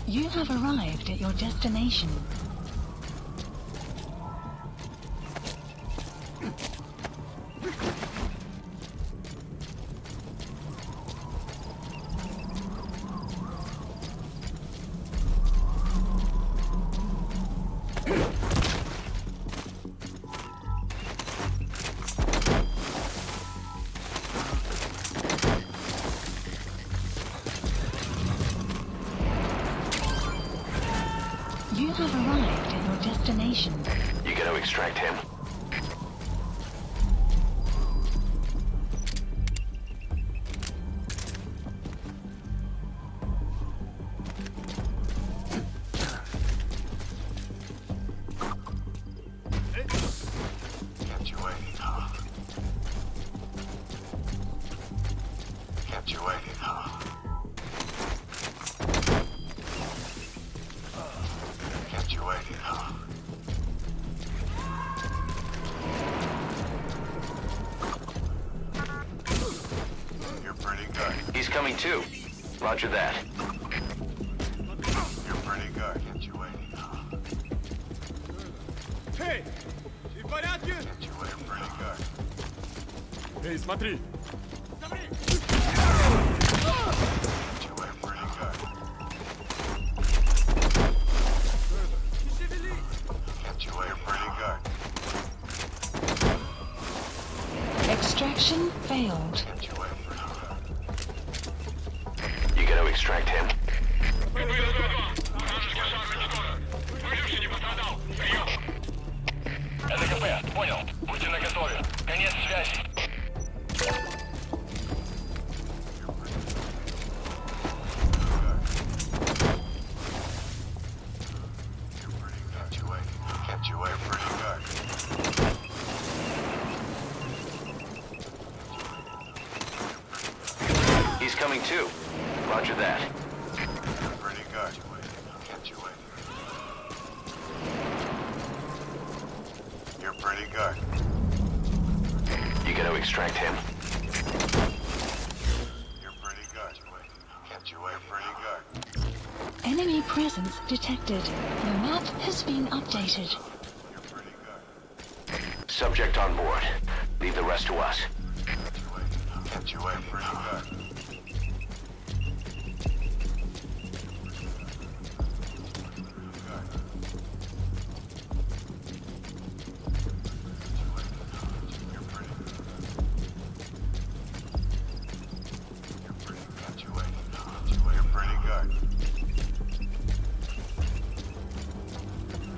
You have arrived at your destination. You have arrived at your destination. You gotta extract him. Kept you waiting, huh? Kept you waiting, huh? Kept you waiting, huh? You're pretty good. He's coming too. Roger that. You're pretty good. Kept you waiting, huh? Hey! И в порядке? Kept you waiting pretty good. Эй, смотри! Kept you waiting pretty good. Kept you waiting pretty good. Extraction failed. Kept you waiting pretty good. You gotta extract him. Это КП, понял. Будьте наготове. Конец связи. You're pretty good. Kept you waiting. Kept you waiting pretty good. He's coming too. Roger that. You're pretty good. Kept you waiting. You're pretty good. You gotta extract him. You're pretty good. Kept you waiting pretty good. Enemy presence detected. Your map has been updated. You're pretty good. Subject on board. Leave the rest to us. Kept you waiting. Kept you waiting pretty good. You're pretty. You're pretty. Kept you waiting. You're pretty good.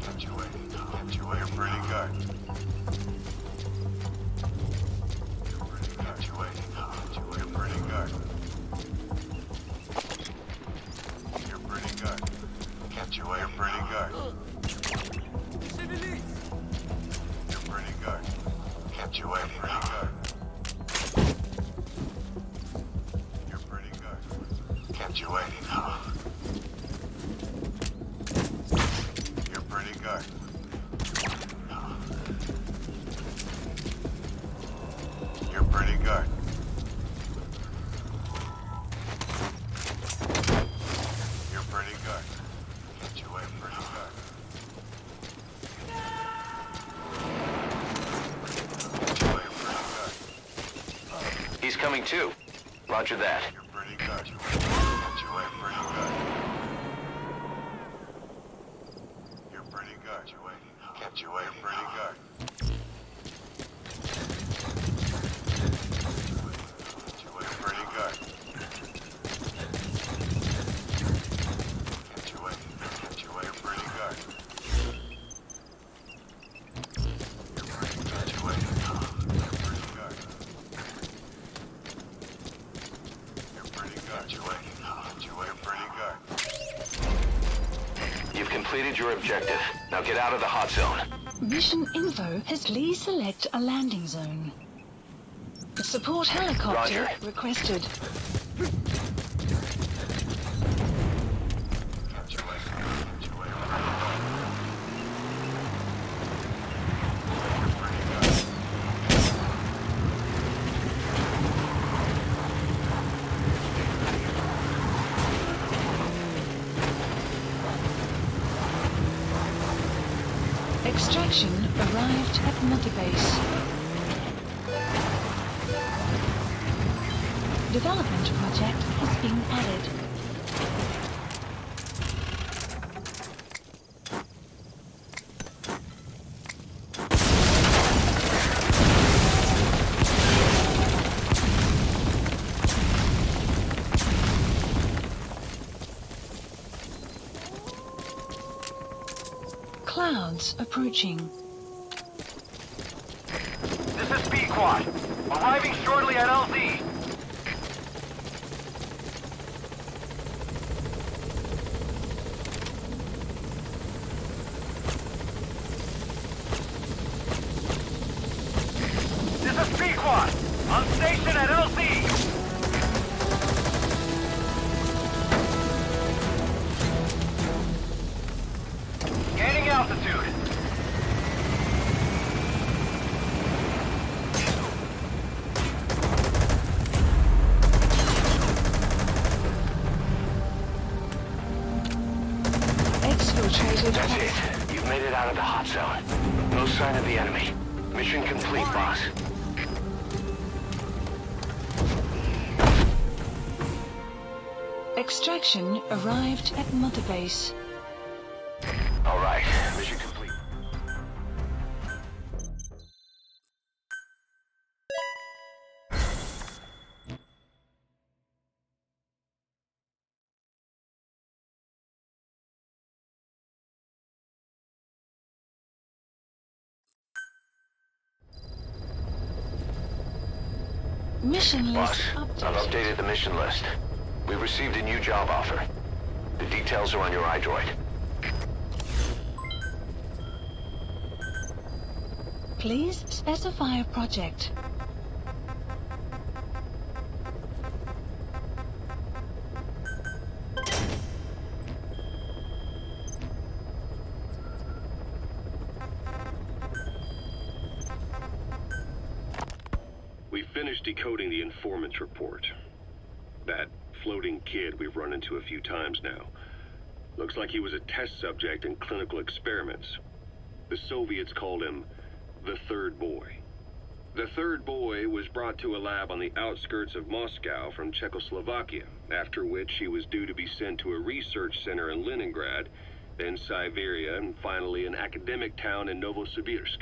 Kept you waiting. Kept you waiting pretty good. Kept you waiting. You're pretty good. You're pretty good. Kept you waiting pretty good. You're pretty good. Kept you waiting pretty good. You're pretty good. Kept you waiting, huh? You're pretty good. incoming too. Roger that. You're pretty good. Kept you away pretty good. You're pretty good. Kept you away pretty good. Kept you away pretty good. Kept you away pretty good. You're pretty good. You're pretty good. You're pretty good. You're pretty good. You've completed your objective. Now get out of the hot zone. Mission info has please select a landing zone. Support helicopter Roger. requested. Kept you away. Extraction arrived at Mother Base. Development project has been added. Clouds approaching. This is Speed Quad. Arriving shortly at LZ. This is Speed Quad. On station at LZ. Gaining altitude. Exfiltrated. That's it. You've made it out of the hot zone. No sign of the enemy. Mission complete, boss. Extraction arrived at Mother Base. All right. Mission complete. Mission Boss, list I've updated. updated the mission list. We've received a new job offer. The details are on your iDroid. Please specify a project. We finished decoding the informant's report. That floating kid we've run into a few times now. Looks like he was a test subject in clinical experiments. The Soviets called him the Third Boy. The Third Boy was brought to a lab on the outskirts of Moscow from Czechoslovakia, after which he was due to be sent to a research center in Leningrad, then Siberia, and finally an academic town in Novosibirsk.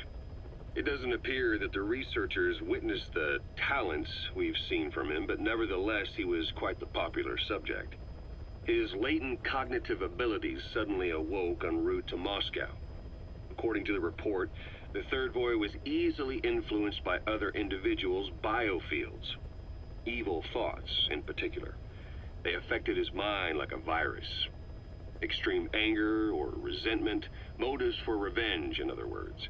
It doesn't appear that the researchers witnessed the talents we've seen from him, but nevertheless he was quite the popular subject. His latent cognitive abilities suddenly awoke en route to Moscow. According to the report, the Third Boy was easily influenced by other individuals' biofields. Evil thoughts, in particular. They affected his mind like a virus. Extreme anger or resentment, motives for revenge, in other words.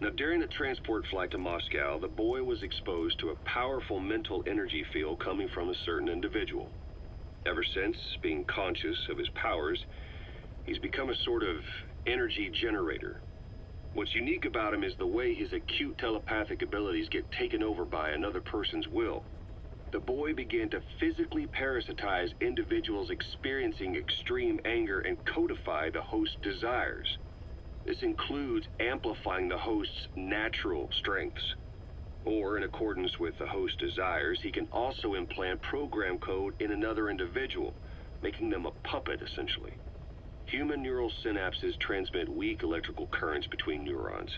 Now, during the transport flight to Moscow, the boy was exposed to a powerful mental energy field coming from a certain individual. Ever since, being conscious of his powers, he's become a sort of energy generator. What's unique about him is the way his acute telepathic abilities get taken over by another person's will. The boy began to physically parasitize individuals experiencing extreme anger and codify the host's desires. This includes amplifying the host's natural strengths. Or, in accordance with the host's desires, he can also implant program code in another individual, making them a puppet, essentially. Human neural synapses transmit weak electrical currents between neurons.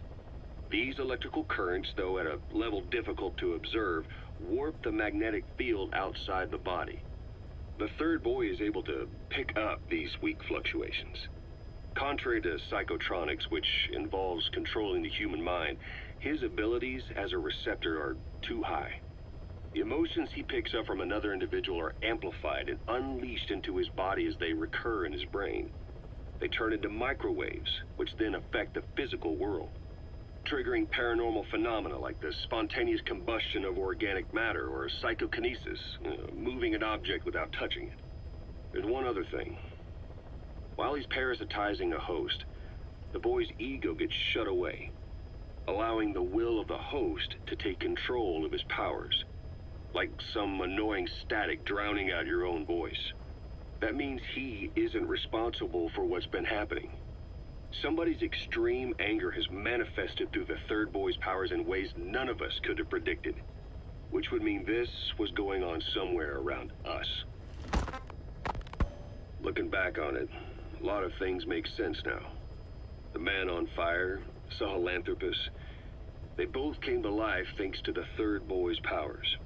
These electrical currents, though at a level difficult to observe, warp the magnetic field outside the body. The third boy is able to pick up these weak fluctuations. Contrary to psychotronics, which involves controlling the human mind, his abilities as a receptor are too high. The emotions he picks up from another individual are amplified and unleashed into his body as they recur in his brain. They turn into microwaves, which then affect the physical world, triggering paranormal phenomena like the spontaneous combustion of organic matter or psychokinesis, moving an object without touching it. There's one other thing. While he's parasitizing a host, the boy's ego gets shut away, allowing the will of the host to take control of his powers, like some annoying static drowning out your own voice. That means he isn't responsible for what's been happening. Somebody's extreme anger has manifested through the third boy's powers in ways none of us could have predicted, which would mean this was going on somewhere around us. Looking back on it, a lot of things make sense now. The man on fire, Sahelanthropus, they both came to life thanks to the third boy's powers.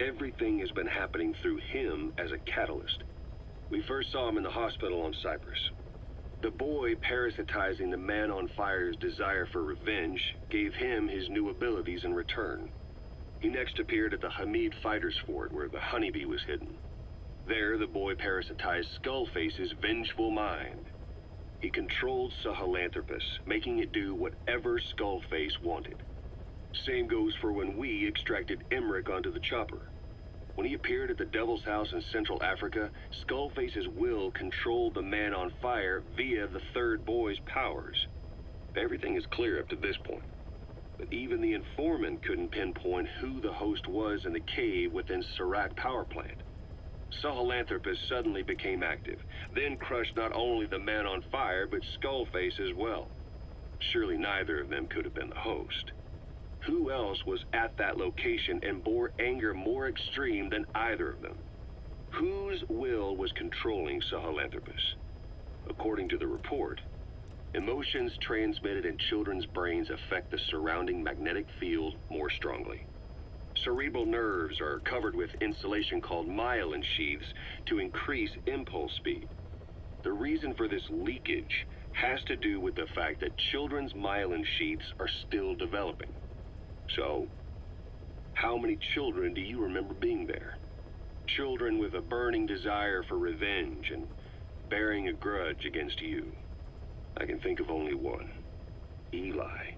Everything has been happening through him as a catalyst. We first saw him in the hospital on Cyprus. The boy parasitizing the man on fire's desire for revenge gave him his new abilities in return. He next appeared at the Hamid Fighters Fort where the honeybee was hidden. There, the boy parasitized Skullface's vengeful mind. He controlled Sahelanthropus, making it do whatever Skullface wanted. Same goes for when we extracted Emmerich onto the chopper. When he appeared at the Devil's House in Central Africa, Skullface's will controlled the man on fire via the third boy's powers. Everything is clear up to this point. But even the informant couldn't pinpoint who the host was in the cave within Serac power plant. Sahelanthropus suddenly became active, then crushed not only the man on fire, but Skullface as well. Surely neither of them could have been the host. Who else was at that location and bore anger more extreme than either of them? Whose will was controlling Sahelanthropus? According to the report, emotions transmitted in children's brains affect the surrounding magnetic field more strongly. Cerebral nerves are covered with insulation called myelin sheaths to increase impulse speed. The reason for this leakage has to do with the fact that children's myelin sheaths are still developing. So, how many children do you remember being there? Children with a burning desire for revenge and bearing a grudge against you. I can think of only one. Eli.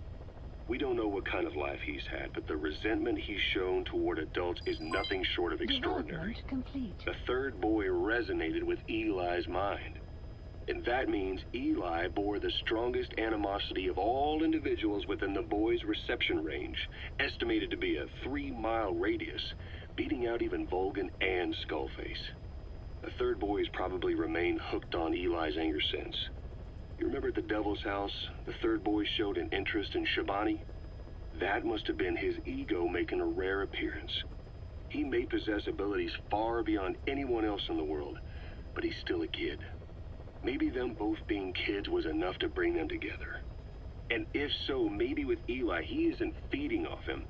We don't know what kind of life he's had, but the resentment he's shown toward adults is nothing short of extraordinary. Complete. The third boy resonated with Eli's mind. And that means Eli bore the strongest animosity of all individuals within the boy's reception range, estimated to be a 3-mile radius, beating out even Volgan and Skullface. The third boy has probably remained hooked on Eli's anger since. You remember at the Devil's House, the third boy showed an interest in Shabani? That must have been his ego making a rare appearance. He may possess abilities far beyond anyone else in the world, but he's still a kid. Maybe them both being kids was enough to bring them together. And if so, maybe with Eli, he isn't feeding off him,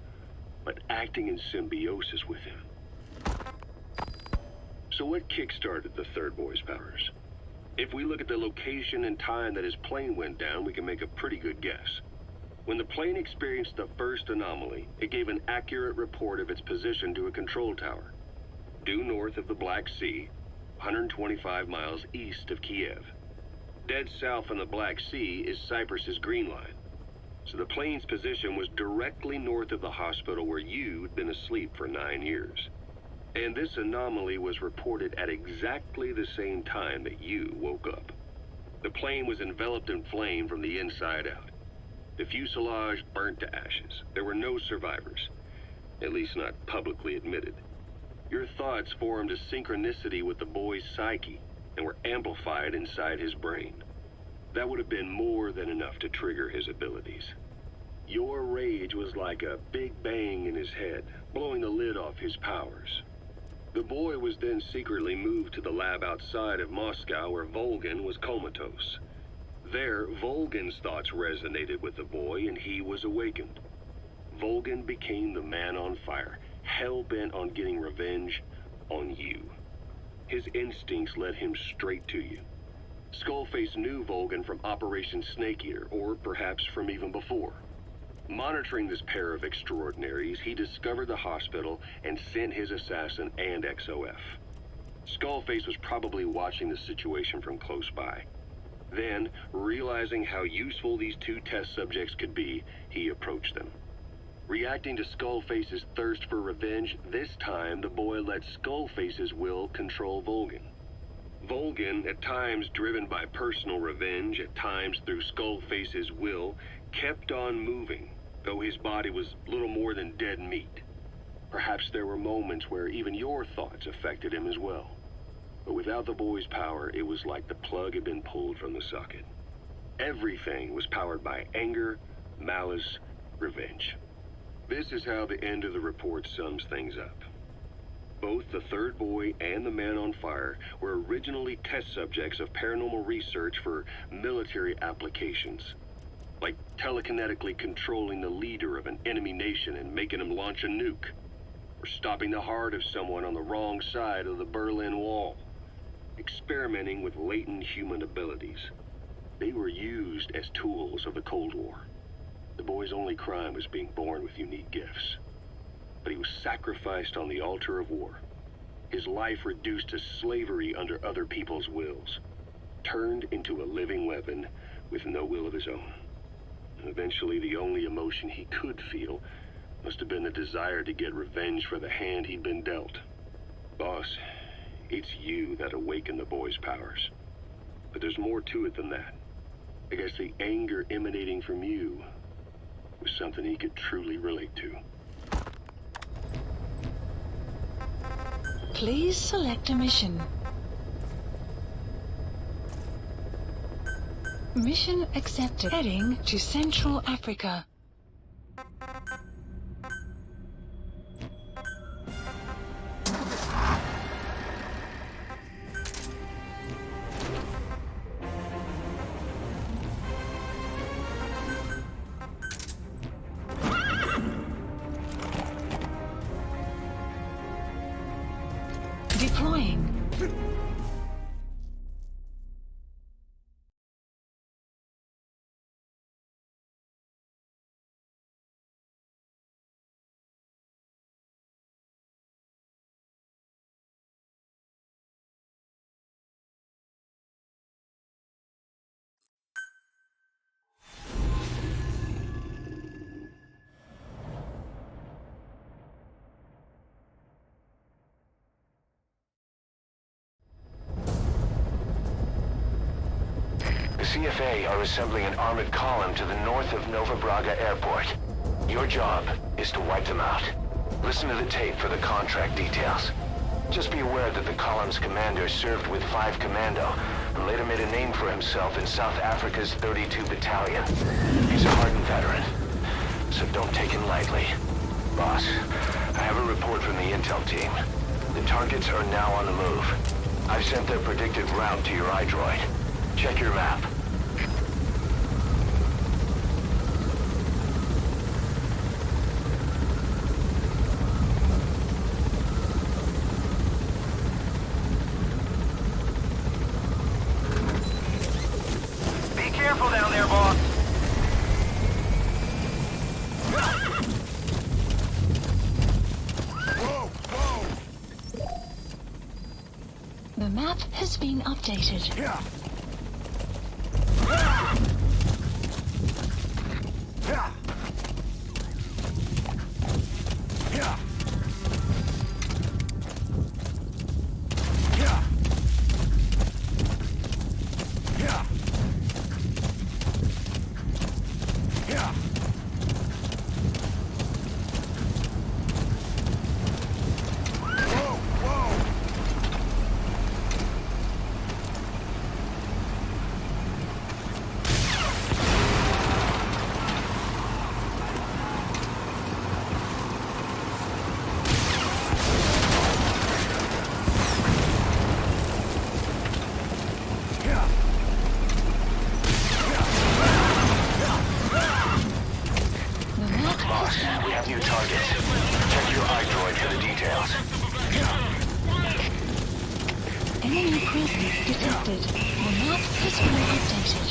but acting in symbiosis with him. So what kick-started the third boy's powers? If we look at the location and time that his plane went down, we can make a pretty good guess. When the plane experienced the first anomaly, it gave an accurate report of its position to a control tower, due north of the Black Sea, 125 miles east of Kiev. Dead south on the Black Sea is Cyprus's Green Line. So the plane's position was directly north of the hospital where you'd been asleep for 9 years. And this anomaly was reported at exactly the same time that you woke up. The plane was enveloped in flame from the inside out. The fuselage burnt to ashes. There were no survivors, at least not publicly admitted. Your thoughts formed a synchronicity with the boy's psyche and were amplified inside his brain. That would have been more than enough to trigger his abilities. Your rage was like a big bang in his head, blowing the lid off his powers. The boy was then secretly moved to the lab outside of Moscow where Volgin was comatose. There, Volgin's thoughts resonated with the boy and he was awakened. Volgin became the man on fire, hell-bent on getting revenge on you. His instincts led him straight to you. Skullface knew Volgin from Operation Snake Eater, or perhaps from even before. Monitoring this pair of extraordinaries, he discovered the hospital and sent his assassin and XOF. Skullface was probably watching the situation from close by. Then, realizing how useful these two test subjects could be, he approached them. Reacting to Skullface's thirst for revenge, this time the boy let Skullface's will control Volgin. Volgin, at times driven by personal revenge, at times through Skullface's will, kept on moving, though his body was little more than dead meat. Perhaps there were moments where even your thoughts affected him as well. But without the boy's power, it was like the plug had been pulled from the socket. Everything was powered by anger, malice, revenge. This is how the end of the report sums things up. Both the third boy and the man on fire were originally test subjects of paranormal research for military applications, like telekinetically controlling the leader of an enemy nation and making him launch a nuke, or stopping the heart of someone on the wrong side of the Berlin Wall, experimenting with latent human abilities. They were used as tools of the Cold War. The boy's only crime was being born with unique gifts. But he was sacrificed on the altar of war. His life reduced to slavery under other people's wills. Turned into a living weapon with no will of his own. Eventually, the only emotion he could feel must have been the desire to get revenge for the hand he'd been dealt. Boss, it's you that awakened the boy's powers. But there's more to it than that. I guess the anger emanating from you was something he could truly relate to. Please select a mission. Mission accepted. Heading to Central Africa. Deploying. The CFA are assembling an armored column to the north of Nova Braga Airport. Your job is to wipe them out. Listen to the tape for the contract details. Just be aware that the column's commander served with 5 Commando and later made a name for himself in South Africa's 32 Battalion. He's a hardened veteran, so don't take him lightly. Boss, I have a report from the intel team. The targets are now on the move. I've sent their predicted route to your iDroid. Check your map. Be careful down there, boss. Whoa, whoa! The map has been updated. Yeah! got new targets. Check your iDroid for the details. Enemy presence detected. The map has been updated.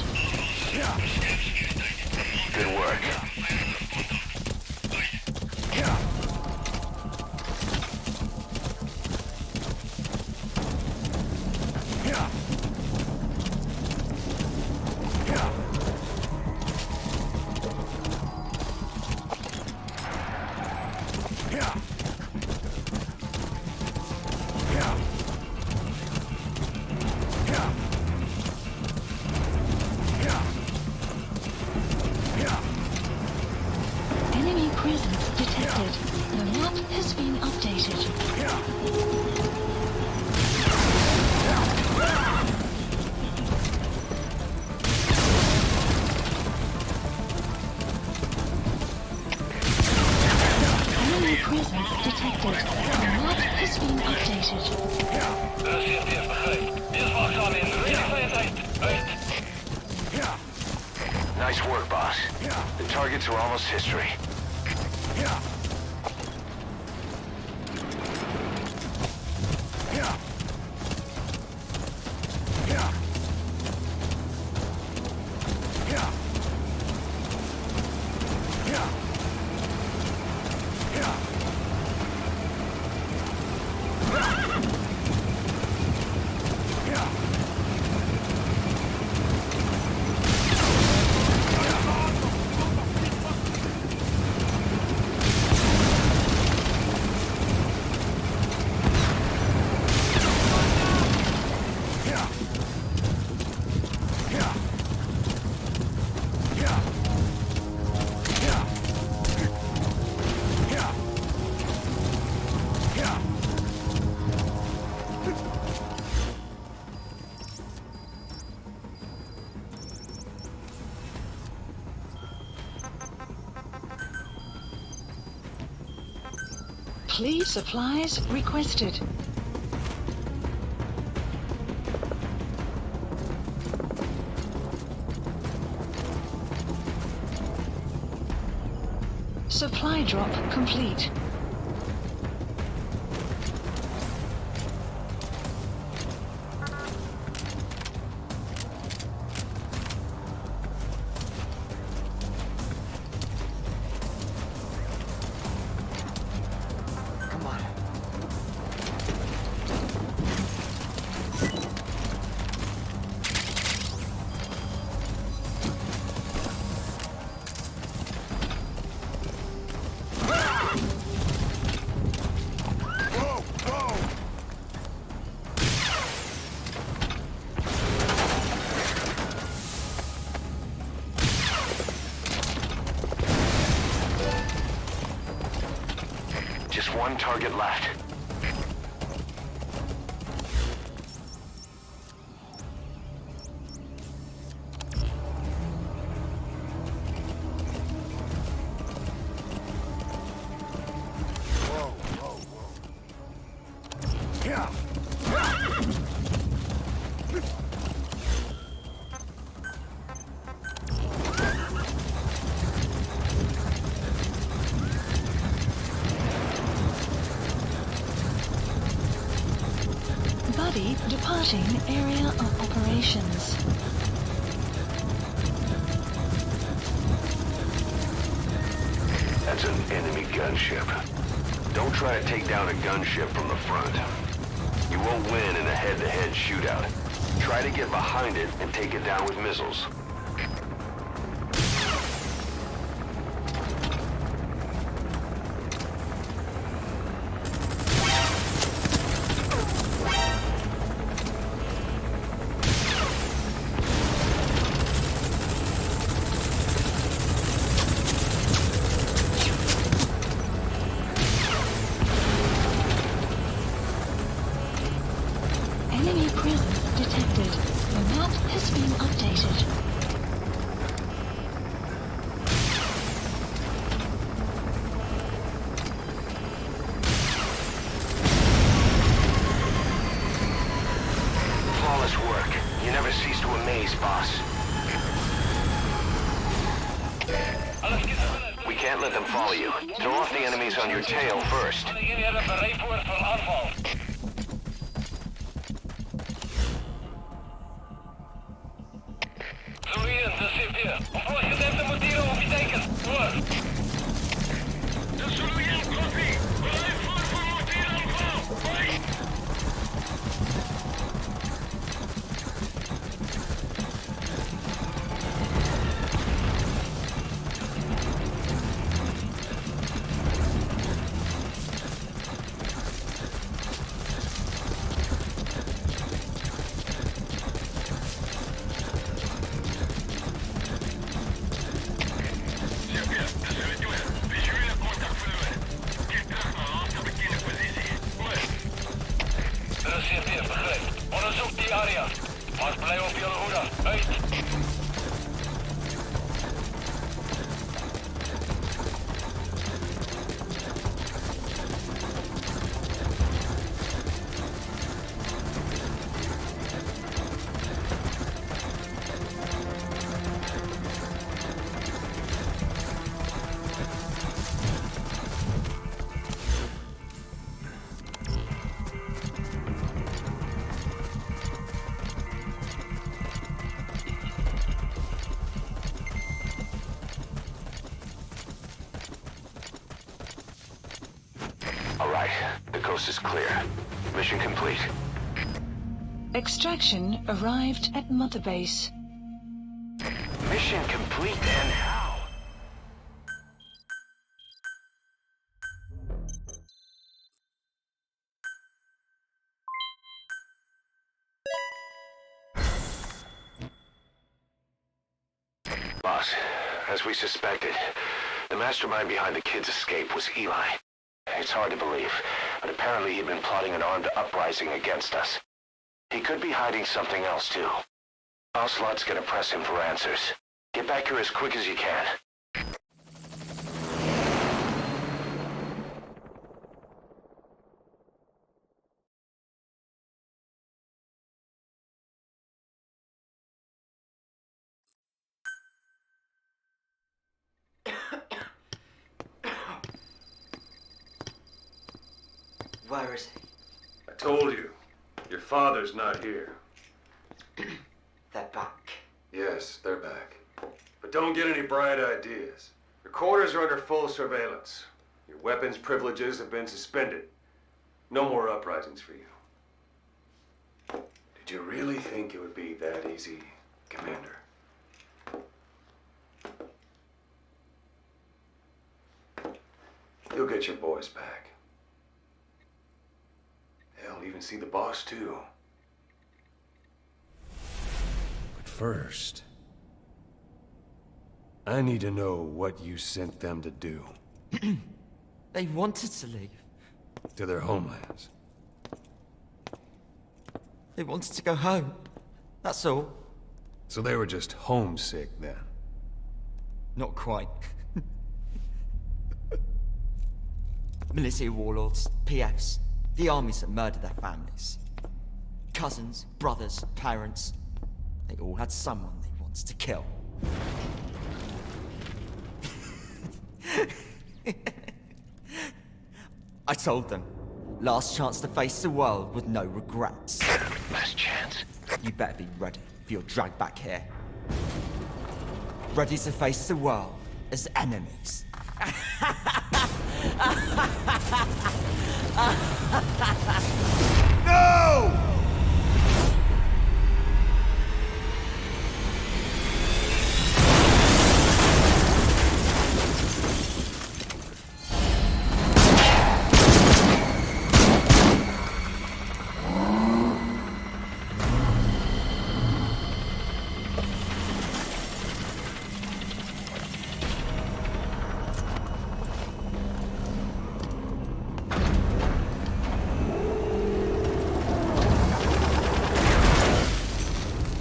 Good work. Enemy presence detected. The map has been updated. Enemy presence detected. The map has been updated. Рассветка вхай. Без вахтами. Right. Nice work, boss. The targets are almost history. Please supplies requested. Supply drop complete. Just one target left. Buddy departing area of operations. That's an enemy gunship. Don't try to take down a gunship from the front. You won't win in a head-to-head shootout. Try to get behind it and take it down with missiles. Enemy presence detected. The map has been updated. Can't let them follow you. Throw off the enemies on your tail first. Alle eenheden bereid voor aanval. Fluïden, de CP. Voorgedempte motieren op je teken. Voor. De Zuluien, copy. Bereid voor mortieraanval. Hoi. Maar blijf op jullie hoede. Uit. All right, the coast is clear. Mission complete. Extraction arrived at Mother Base. Mission complete and how? Boss, as we suspected, the mastermind behind the kid's escape was Eli. It's hard to believe, but apparently he'd been plotting an armed uprising against us. He could be hiding something else, too. Ocelot's gonna press him for answers. Get back here as quick as you can. Where is he? I told you. Your father's not here. They're back. Yes, they're back. But don't get any bright ideas. Your quarters are under full surveillance. Your weapons privileges have been suspended. No more uprisings for you. Did you really think it would be that easy, Commander? You'll get your boys back. Hell, even see the boss, too. But first, I need to know what you sent them to do. They wanted to leave. To their homelands. They wanted to go home. That's all. So they were just homesick then? Not quite. Militia warlords, PFs, the armies that murdered their families. Cousins, brothers, parents. They all had someone they wanted to kill. I told them, last chance to face the world with no regrets. Last chance? You better be ready for your drag back here. Ready to face the world as enemies. No!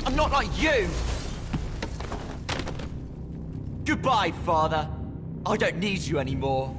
I'm not like you! Goodbye, Father. I don't need you anymore.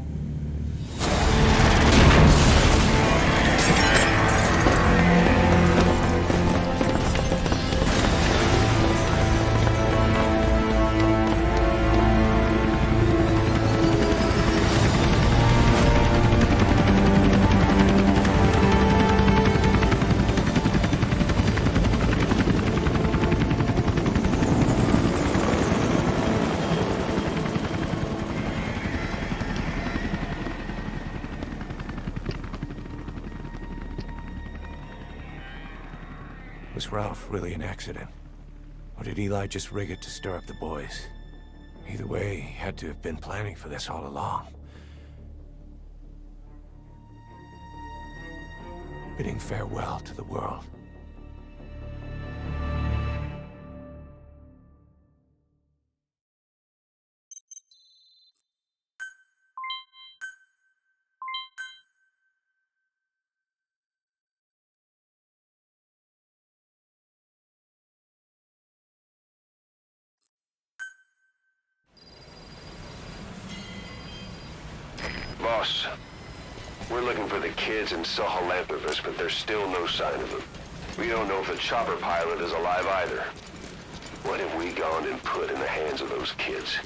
Was Ralph really an accident? Or did Eli just rig it to stir up the boys? Either way, he had to have been planning for this all along. Bidding farewell to the world. Boss, we're looking for the kids in Sahelanthropus, but there's still no sign of them. We don't know if the chopper pilot is alive either. What have we gone and put in the hands of those kids?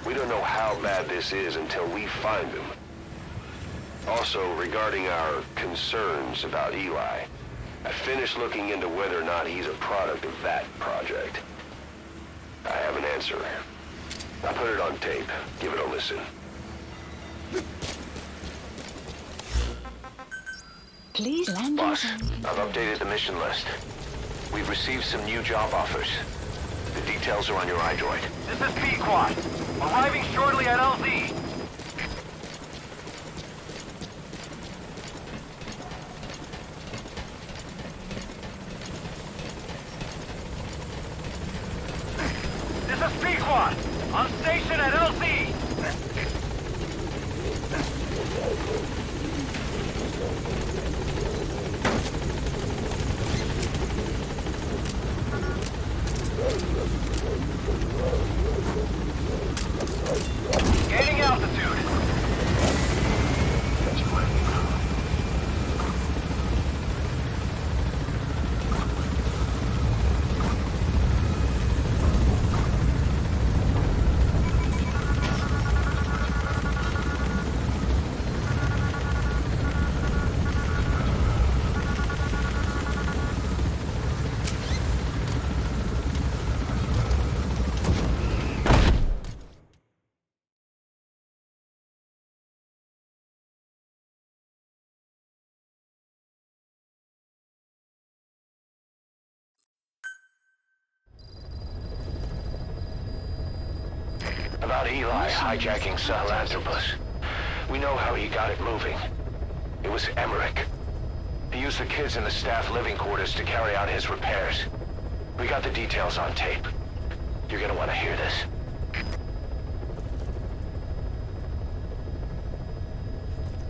We don't know how bad this is until we find them. Also, regarding our concerns about Eli, I finished looking into whether or not he's a product of that project. I have an answer. I put it on tape. Give it a listen. Please land Boss, on I've updated the mission list. We've received some new job offers. The details are on your iDroid. This is Pequod. Arriving shortly at LZ. This is Pequod. On station at LZ. Gaining altitude. About Eli hijacking Sahelanthropus. We know how he got it moving. It was Emmerich. He used the kids in the staff living quarters to carry out his repairs. We got the details on tape. You're gonna want to hear this.